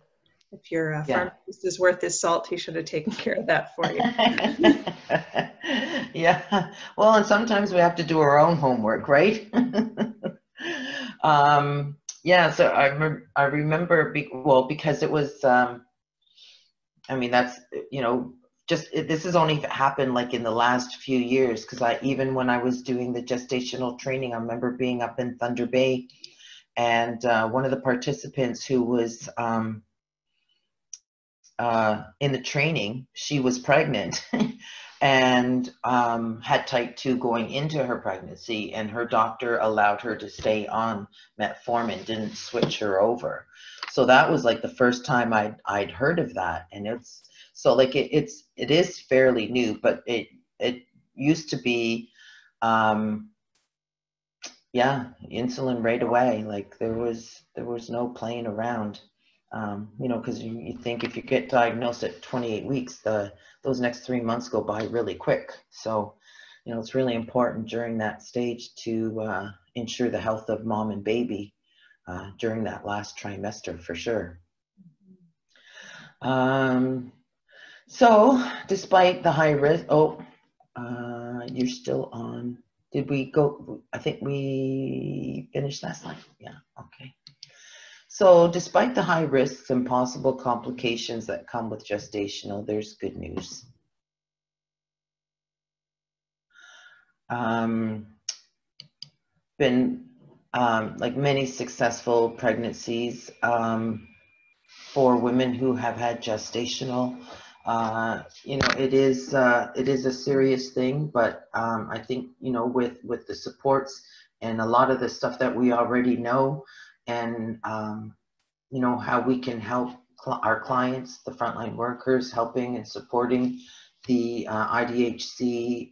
if your pharmacist is worth his salt, he should have taken care of that for you. Yeah, well, and sometimes we have to do our own homework, right? Yeah, so I remember, well, because it was, I mean, that's, you know, this has only happened like in the last few years, because even when I was doing the gestational training, I remember being up in Thunder Bay, and one of the participants who was in the training, she was pregnant and had type 2 going into her pregnancy, and her doctor allowed her to stay on metformin, didn't switch her over. So that was like the first time I'd heard of that. And it's so like it is fairly new, but it used to be yeah, insulin right away. Like there was no playing around. You know, because you think if you get diagnosed at 28 weeks, those next 3 months go by really quick. So, you know, it's really important during that stage to ensure the health of mom and baby during that last trimester for sure. So, despite the high risk, you're still on. Did we go? I think we finished that slide. Yeah, okay. So despite the high risks and possible complications that come with gestational, there's good news. Been like many successful pregnancies for women who have had gestational. You know, it is a serious thing, but I think, you know, with the supports and a lot of the stuff that we already know, and you know, how we can help our clients, the frontline workers, helping and supporting the IDHC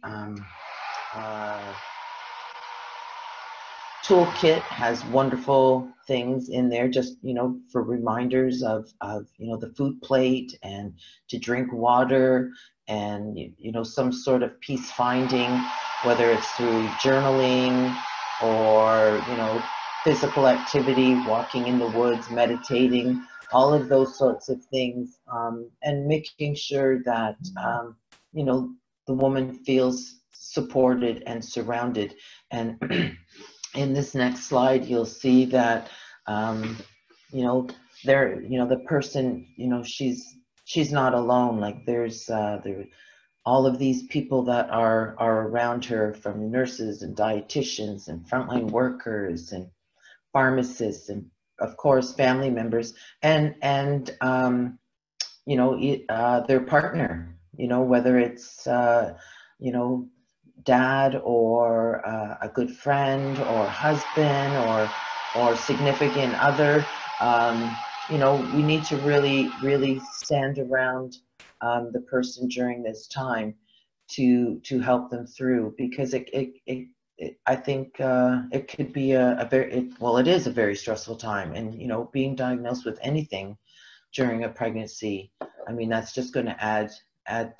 toolkit has wonderful things in there, just, you know, for reminders of you know, the food plate, and to drink water, and you know, some sort of peace finding, whether it's through journaling or, you know, physical activity, walking in the woods, meditating, all of those sorts of things, and making sure that you know, the woman feels supported and surrounded. And in this next slide, you'll see that you know, you know, the person, you know, she's not alone. Like there's all of these people that are around her, from nurses and dietitians and frontline workers and pharmacists, and of course family members, and you know, their partner, you know, whether it's you know, dad or a good friend or husband or significant other. You know, we need to really stand around the person during this time to help them through, because I think it could be it is a very stressful time. And, you know, being diagnosed with anything during a pregnancy, I mean, that's just going to add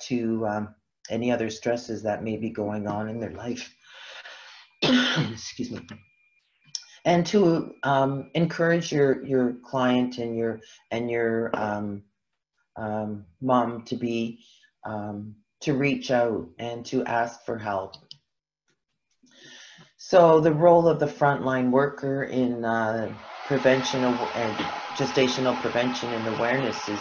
to any other stresses that may be going on in their life. Excuse me. And to encourage your client and your mom to be to reach out and to ask for help. So the role of the frontline worker in prevention and gestational prevention and awareness is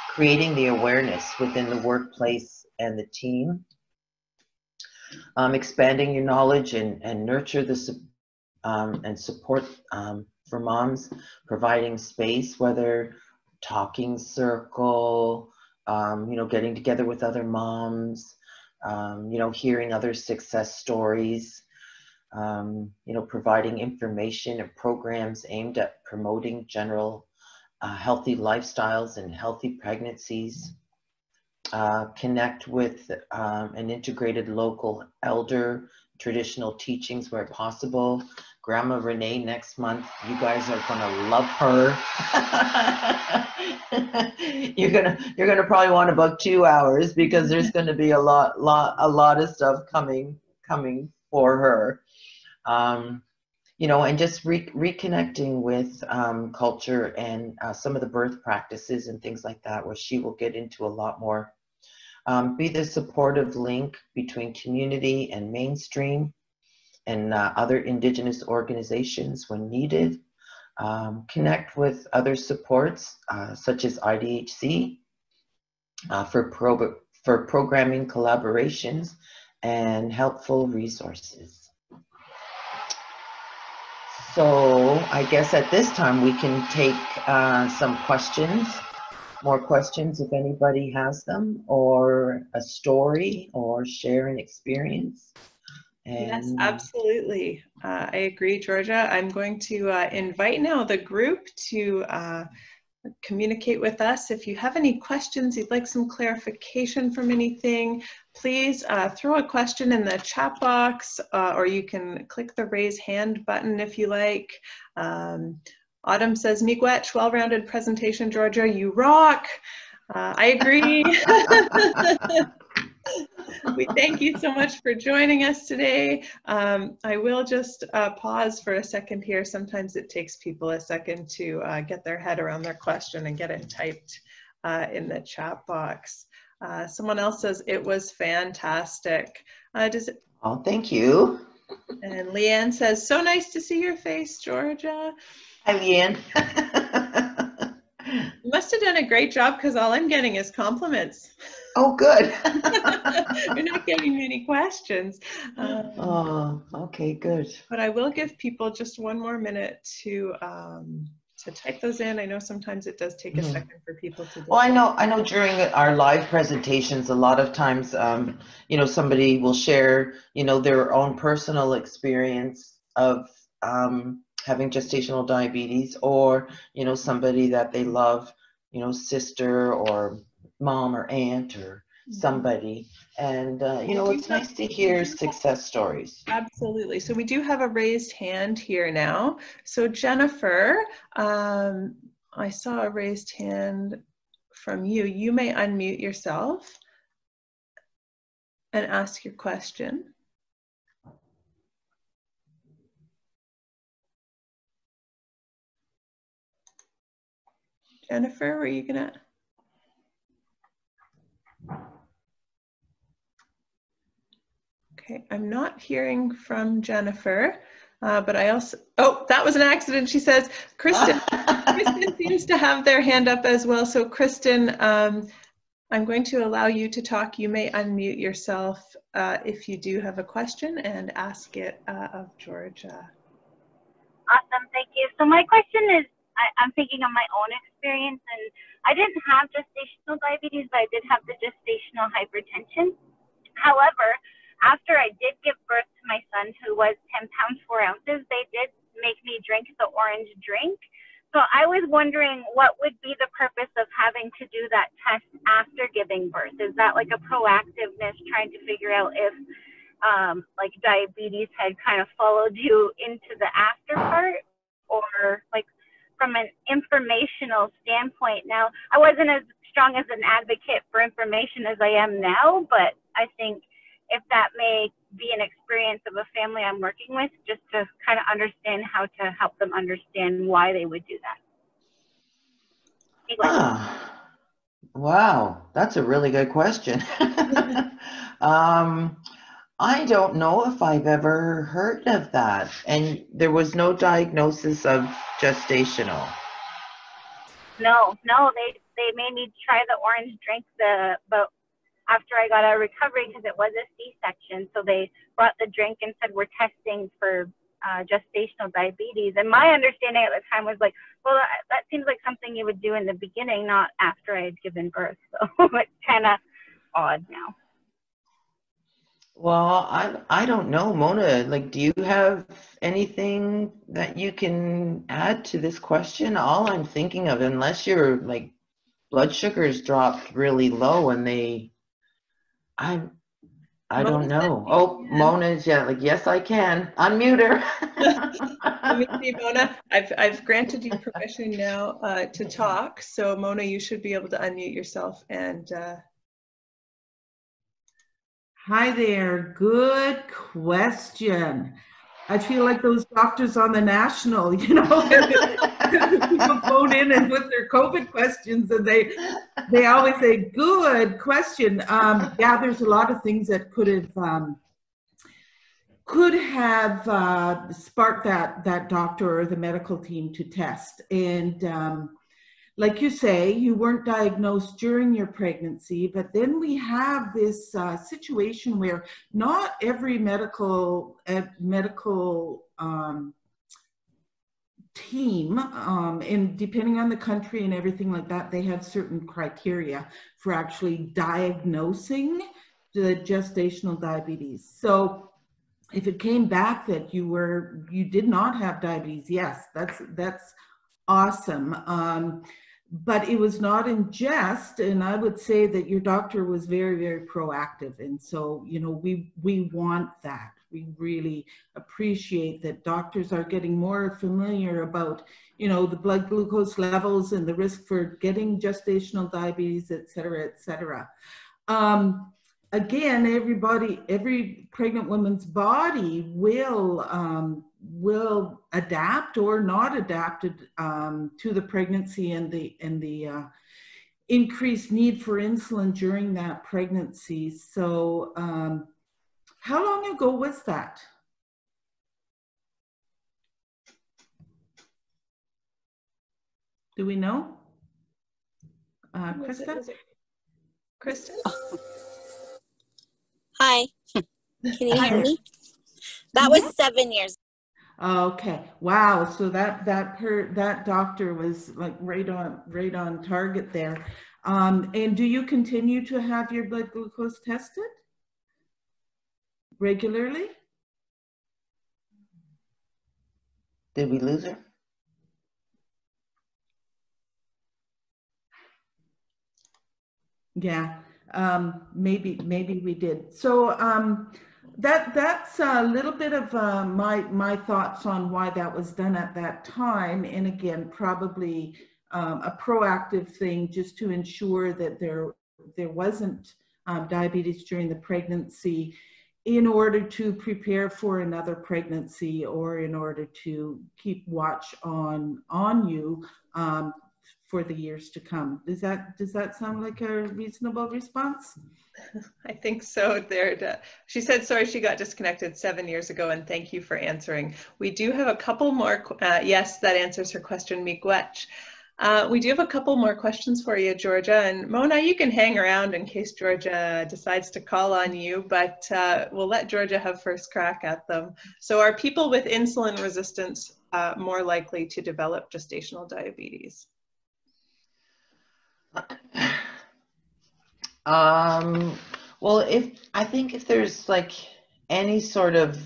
creating the awareness within the workplace and the team, expanding your knowledge and nurture the and support for moms, providing space, whether talking circle, getting together with other moms, hearing other success stories, providing information and programs aimed at promoting general healthy lifestyles and healthy pregnancies. Connect with an integrated local elder, traditional teachings where possible. Grandma Renee next month, you guys are gonna love her. you're gonna probably want to book 2 hours because there's gonna be a lot of stuff coming for her. And just reconnecting with culture and some of the birth practices and things like that, where she will get into a lot more. Be the supportive link between community and mainstream and other Indigenous organizations when needed. Connect with other supports such as IDHC for programming collaborations and helpful resources. So I guess at this time we can take some questions. More questions if anybody has them, or a story, or share an experience. And yes, absolutely. I agree, Georgia. I'm going to invite now the group to communicate with us. If you have any questions, you'd like some clarification from anything, please throw a question in the chat box, or you can click the raise hand button if you like. Autumn says, miigwech, well-rounded presentation, Georgia, you rock. I agree. We thank you so much for joining us today. I will just pause for a second here. Sometimes it takes people a second to get their head around their question and get it typed in the chat box. Someone else says, it was fantastic. Oh, thank you. And Leanne says, so nice to see your face, Georgia. Hi, Leanne. You must have done a great job because all I'm getting is compliments. Oh, good. You're not getting many questions. Oh, okay, good. But I will give people just one more minute to type those in. I know sometimes it does take a second for people to do. Well, I know during our live presentations, a lot of times, somebody will share, their own personal experience of having gestational diabetes, or, somebody that they love, sister or mom or aunt or somebody. And, it's nice to hear success stories. Absolutely. So we do have a raised hand here now. So Jennifer, I saw a raised hand from you. You may unmute yourself and ask your question. Jennifer, were you gonna? Okay, I'm not hearing from Jennifer, but I also, oh, that was an accident. She says, Kristen seems to have their hand up as well. So Kristen, I'm going to allow you to talk. You may unmute yourself if you do have a question and ask it of Georgia. Awesome, thank you. So my question is, I'm thinking of my own experience, and I didn't have gestational diabetes, but I did have the gestational hypertension. However, after I did give birth to my son, who was 10 pounds, 4 ounces, they did make me drink the orange drink. So I was wondering what would be the purpose of having to do that test after giving birth? Is that like a proactiveness, trying to figure out if like diabetes had kind of followed you into the after part, or like from an informational standpoint? Now, I wasn't as strong as an advocate for information as I am now, but I think if that may be an experience of a family I'm working with, just to kind of understand how to help them understand why they would do that. Ah, wow, that's a really good question. I don't know if I've ever heard of that. And there was no diagnosis of gestational. No, they made me try the orange drink, but after I got out of recovery, because it was a C-section, so they brought the drink and said, we're testing for gestational diabetes. And my understanding at the time was like, well, that seems like something you would do in the beginning, not after I had given birth. So it's kind of odd now. Well, I don't know, Mona, like, do you have anything that you can add to this question? All I'm thinking of, unless your like blood sugars dropped really low and I don't know. Oh, Mona's, yeah, like, yes, I can. Unmute her. Let me see, Mona. I've granted you permission now to talk. So Mona, you should be able to unmute yourself and Hi there. Good question. I feel like those doctors on the National, you know, people phone in and with their COVID questions, and they always say, "Good question." Yeah, there's a lot of things that could have sparked that doctor or the medical team to test. And like you say, you weren't diagnosed during your pregnancy, but then we have this situation where not every medical team, and depending on the country and everything like that, they have certain criteria for actually diagnosing the gestational diabetes. So if it came back that you did not have diabetes, yes, that's awesome. But it was not in jest, and I would say that your doctor was very, very proactive. And so, you know, we want that. We really appreciate that doctors are getting more familiar about, you know, the blood glucose levels and the risk for getting gestational diabetes, et cetera, et cetera. Again, every pregnant woman's body will adapt or not adapted to the pregnancy and the increased need for insulin during that pregnancy. So how long ago was that? Do we know? Krista? Krista? Hi, can you hear me? That was 7 years. Okay, wow. So that doctor was like right on target there. And do you continue to have your blood glucose tested regularly? Did we lose her? Yeah, maybe we did. So that's a little bit of my thoughts on why that was done at that time. And again, probably a proactive thing just to ensure that there wasn't diabetes during the pregnancy, in order to prepare for another pregnancy or in order to keep watch on you for the years to come. Does that sound like a reasonable response? I think so. She said, sorry, she got disconnected 7 years ago, and thank you for answering. We do have a couple more, yes, that answers her question, Miigwech. We do have a couple more questions for you, Georgia, and Mona, you can hang around in case Georgia decides to call on you, but we'll let Georgia have first crack at them. So are people with insulin resistance more likely to develop gestational diabetes? Well, I think if there's like any sort of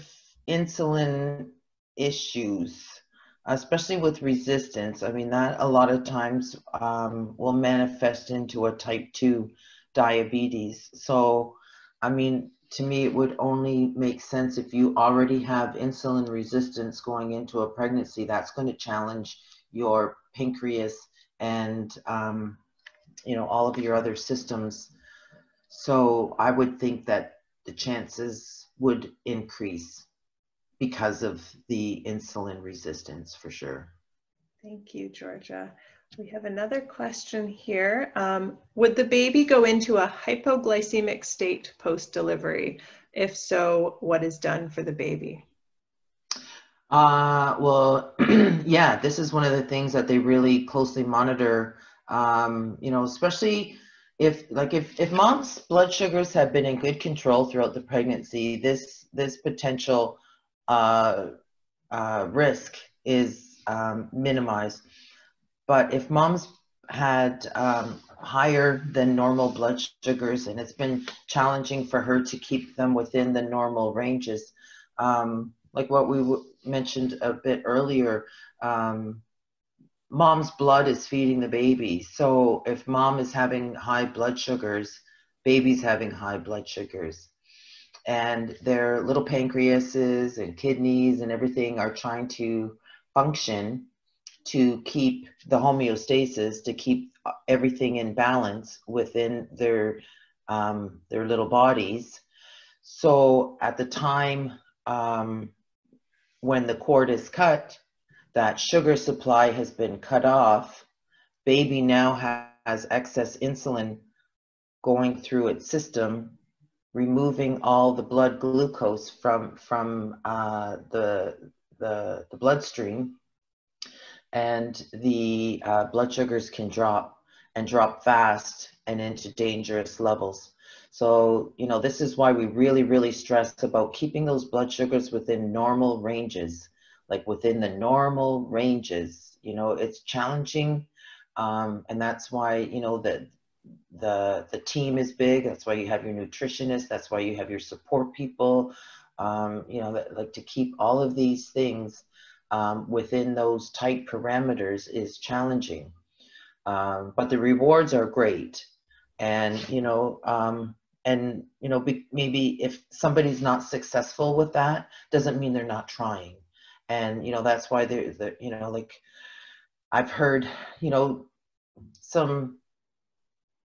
insulin issues, especially with resistance, I mean, that a lot of times will manifest into a type 2 diabetes. So, I mean, to me, it would only make sense if you already have insulin resistance going into a pregnancy. That's going to challenge your pancreas and you know, all of your other systems. So I would think that the chances would increase because of the insulin resistance, for sure. Thank you, Georgia. We have another question here. Would the baby go into a hypoglycemic state post-delivery? If so, what is done for the baby? Well, yeah, this is one of the things that they really closely monitor. You know, especially if mom's blood sugars have been in good control throughout the pregnancy, this potential risk is minimized. But if mom's had higher than normal blood sugars, and it's been challenging for her to keep them within the normal ranges, like what we mentioned a bit earlier, mom's blood is feeding the baby. So if mom is having high blood sugars, baby's having high blood sugars. And their little pancreases and kidneys and everything are trying to function to keep the homeostasis, to keep everything in balance within their little bodies. So at the time when the cord is cut, that sugar supply has been cut off, baby now has excess insulin going through its system, removing all the blood glucose from the bloodstream, and the blood sugars can drop fast and into dangerous levels. So, you know, this is why we really, really stress about keeping those blood sugars within normal ranges, like within the normal ranges. You know, it's challenging, and that's why, you know, the team is big. That's why you have your nutritionist. That's why you have your support people, you know, like to keep all of these things within those tight parameters is challenging. But the rewards are great. And, you know, maybe if somebody's not successful with that, doesn't mean they're not trying. And, you know, that's why they're you know, like I've heard, you know, some,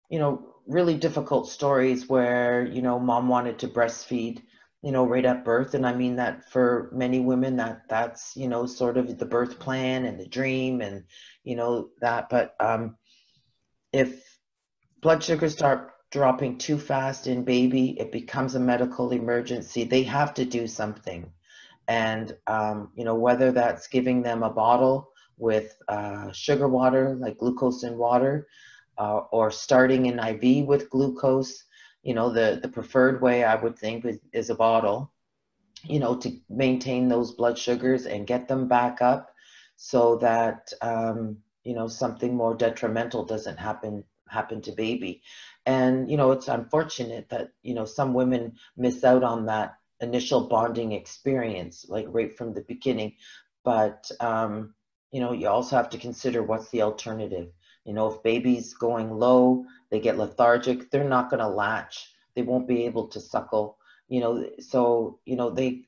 you know, really difficult stories where, you know, mom wanted to breastfeed, you know, right at birth. And I mean that for many women, that's, you know, sort of the birth plan and the dream and, you know, that. But if blood sugars start dropping too fast in baby, it becomes a medical emergency. They have to do something. And, you know, whether that's giving them a bottle with sugar water, like glucose in water, or starting an IV with glucose, you know, the preferred way I would think is a bottle, you know, to maintain those blood sugars and get them back up so that, you know, something more detrimental doesn't happen to baby. And, you know, it's unfortunate that, you know, some women miss out on that initial bonding experience, like right from the beginning. But, you know, you also have to consider what's the alternative. You know, if baby's going low, they get lethargic, they're not going to latch. They won't be able to suckle, you know. So, you know, they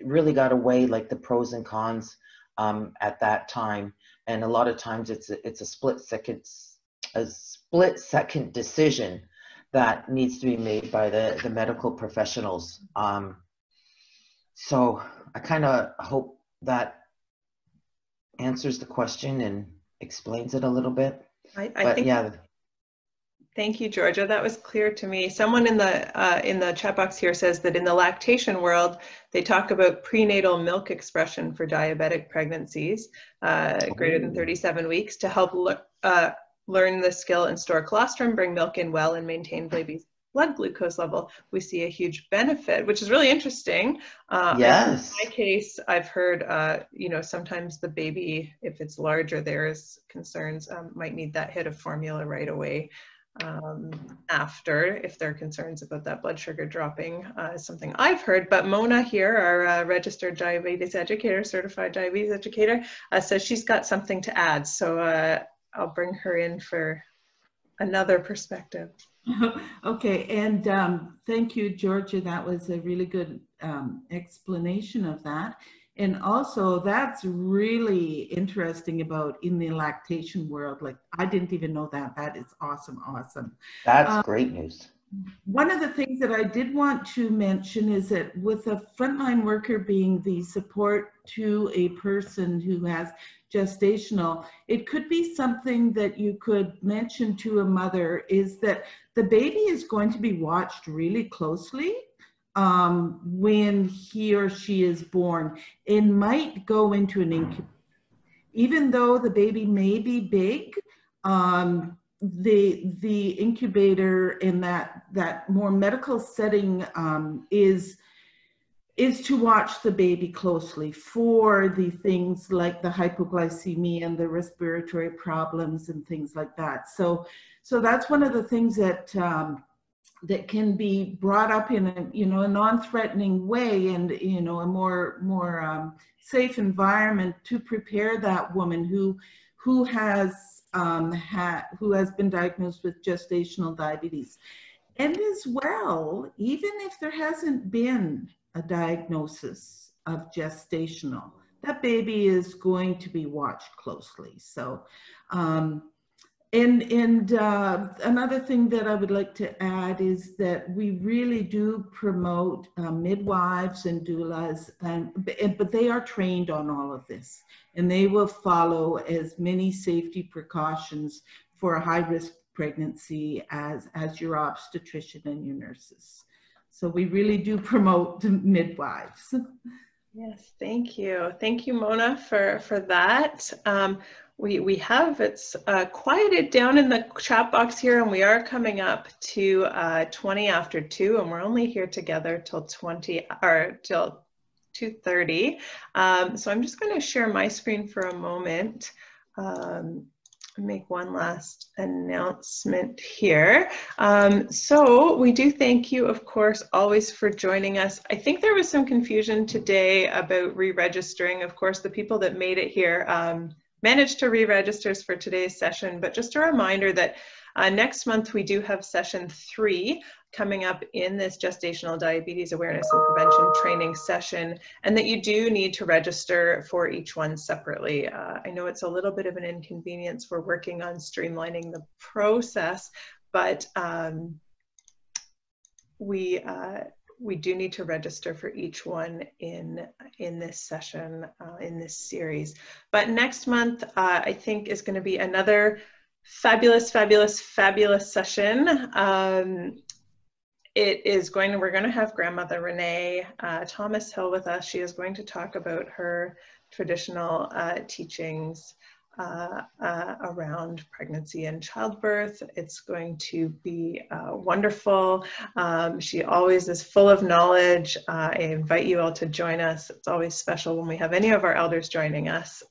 really got to weigh like the pros and cons at that time. And a lot of times it's a split second decision that needs to be made by the medical professionals. So I kind of hope that answers the question and explains it a little bit. I think, yeah. Thank you, Georgia. That was clear to me. Someone in the chat box here says that in the lactation world, they talk about prenatal milk expression for diabetic pregnancies greater than 37 weeks to help learn the skill and store colostrum, bring milk in well, and maintain baby's blood glucose level. We see a huge benefit, which is really interesting. Yes. In my case, I've heard, you know, sometimes the baby, if it's larger, there's concerns, might need that hit of formula right away after, if there are concerns about that blood sugar dropping, is something I've heard. But Mona here, our registered diabetes educator, certified diabetes educator, says she's got something to add. So I'll bring her in for another perspective. Okay, and thank you, Georgia. That was a really good explanation of that. And also, that's really interesting about in the lactation world. Like, I didn't even know that. That is awesome, awesome. That's great news. One of the things that I did want to mention is that with a frontline worker being the support to a person who has gestational, it could be something that you could mention to a mother is that the baby is going to be watched really closely when he or she is born and might go into an incubator. Even though the baby may be big, the incubator in that more medical setting is is to watch the baby closely for the things like the hypoglycemia and the respiratory problems and things like that. So that's one of the things that that can be brought up in a, you know, a non-threatening way, and, you know, a more safe environment to prepare that woman who has been diagnosed with gestational diabetes. And as well, even if there hasn't been a diagnosis of gestational, that baby is going to be watched closely. So, another thing that I would like to add is that we really do promote midwives and doulas, but they are trained on all of this, and they will follow as many safety precautions for a high-risk pregnancy as your obstetrician and your nurses. So we really do promote midwives. Yes, thank you. Thank you, Mona, for that. We have, it's quieted down in the chat box here, and we are coming up to 20 after 2, and we're only here together till 2:30. So I'm just going to share my screen for a moment. Make one last announcement here. So we do thank you, of course, always for joining us. I think there was some confusion today about re-registering. Of course, the people that made it here managed to re-register for today's session, but just a reminder that next month we do have session 3 coming up in this gestational diabetes awareness and prevention training session, and that you do need to register for each one separately. I know it's a little bit of an inconvenience. We're working on streamlining the process, but we do need to register for each one in this session, in this series. But next month, I think, is going to be another fabulous session. We're going to have grandmother Renee Thomas Hill with us. She is going to talk about her traditional teachings around pregnancy and childbirth. It's going to be wonderful. She always is full of knowledge. I invite you all to join us. It's always special when we have any of our elders joining us.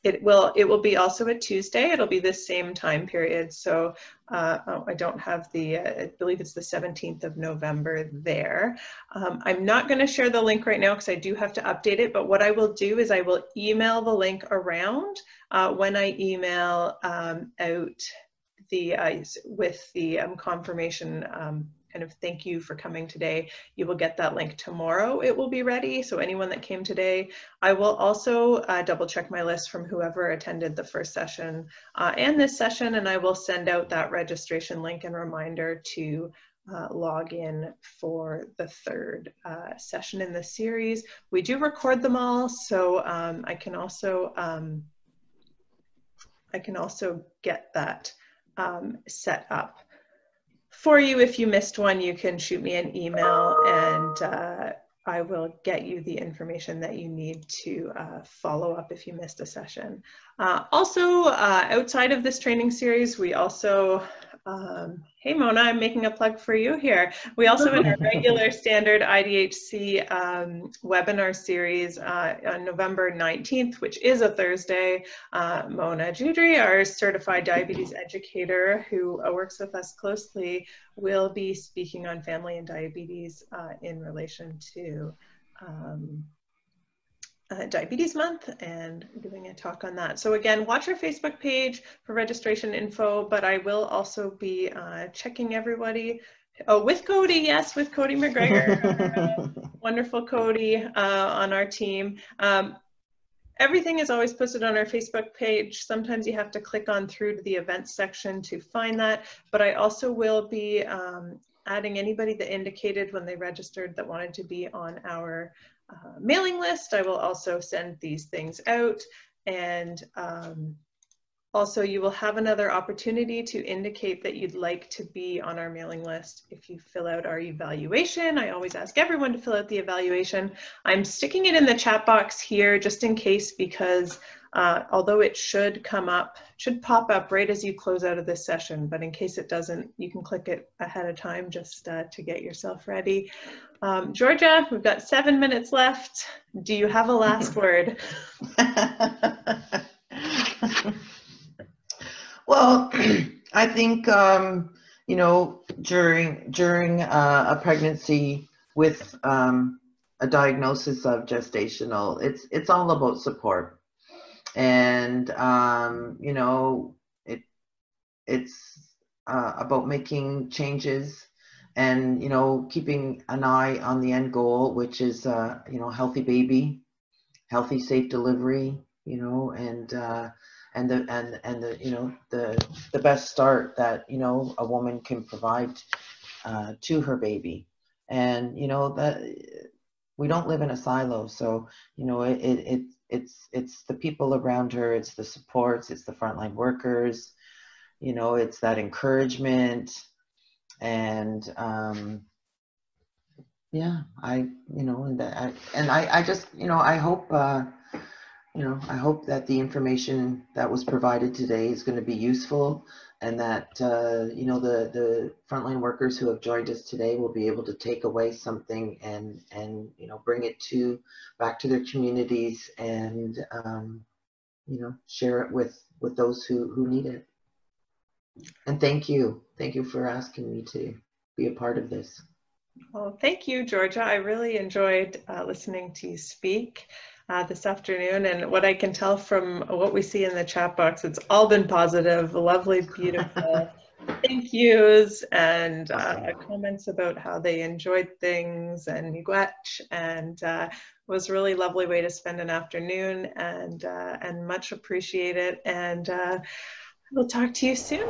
It will be also a Tuesday. It'll be the same time period. So I don't have I believe it's the 17th of November there. I'm not going to share the link right now because I do have to update it. But what I will do is I will email the link around when I email out with the confirmation kind of thank you for coming today. You will get that link tomorrow. It will be ready. So anyone that came today, I will also double check my list from whoever attended the first session and this session, and I will send out that registration link and reminder to log in for the third session in the series. We do record them all, so I can also get that set up for you. If you missed one, you can shoot me an email and I will get you the information that you need to follow up if you missed a session. Also, outside of this training series, we also, hey Mona, I'm making a plug for you here. We also in our regular standard IDHC webinar series on November 19th, which is a Thursday, Mona Judri, our certified diabetes educator who works with us closely, will be speaking on family and diabetes in relation to Diabetes Month and doing a talk on that. So again, watch our Facebook page for registration info, but I will also be checking everybody. Oh, with Cody, yes, with Cody McGregor, wonderful Cody on our team. Everything is always posted on our Facebook page. Sometimes you have to click on through to the events section to find that, but I also will be adding anybody that indicated when they registered that wanted to be on our mailing list. I will also send these things out, and also you will have another opportunity to indicate that you'd like to be on our mailing list if you fill out our evaluation. I always ask everyone to fill out the evaluation. I'm sticking it in the chat box here just in case, because although it should pop up right as you close out of this session, but in case it doesn't, you can click it ahead of time just to get yourself ready. Georgia, we've got 7 minutes left. Do you have a last word? Well, I think, you know, during a pregnancy with a diagnosis of gestational, it's all about support. And, you know, it's about making changes and, you know, keeping an eye on the end goal, which is, you know, healthy baby, healthy, safe delivery, you know, and the you know, the best start that, you know, a woman can provide to her baby. And, you know, that we don't live in a silo. So, you know, it's the people around her, it's the supports, it's the frontline workers, you know, it's that encouragement. And yeah, I just, you know, I hope, you know, I hope that the information that was provided today is going to be useful, and that, you know, the frontline workers who have joined us today will be able to take away something and you know, bring it back to their communities and, you know, share it with those who need it. And thank you for asking me to be a part of this. Well, thank you, Georgia. I really enjoyed listening to you speak this afternoon. And what I can tell from what we see in the chat box, it's all been positive, lovely, beautiful thank yous and comments about how they enjoyed things and miigwech, and was a really lovely way to spend an afternoon, and much appreciated. And we'll talk to you soon.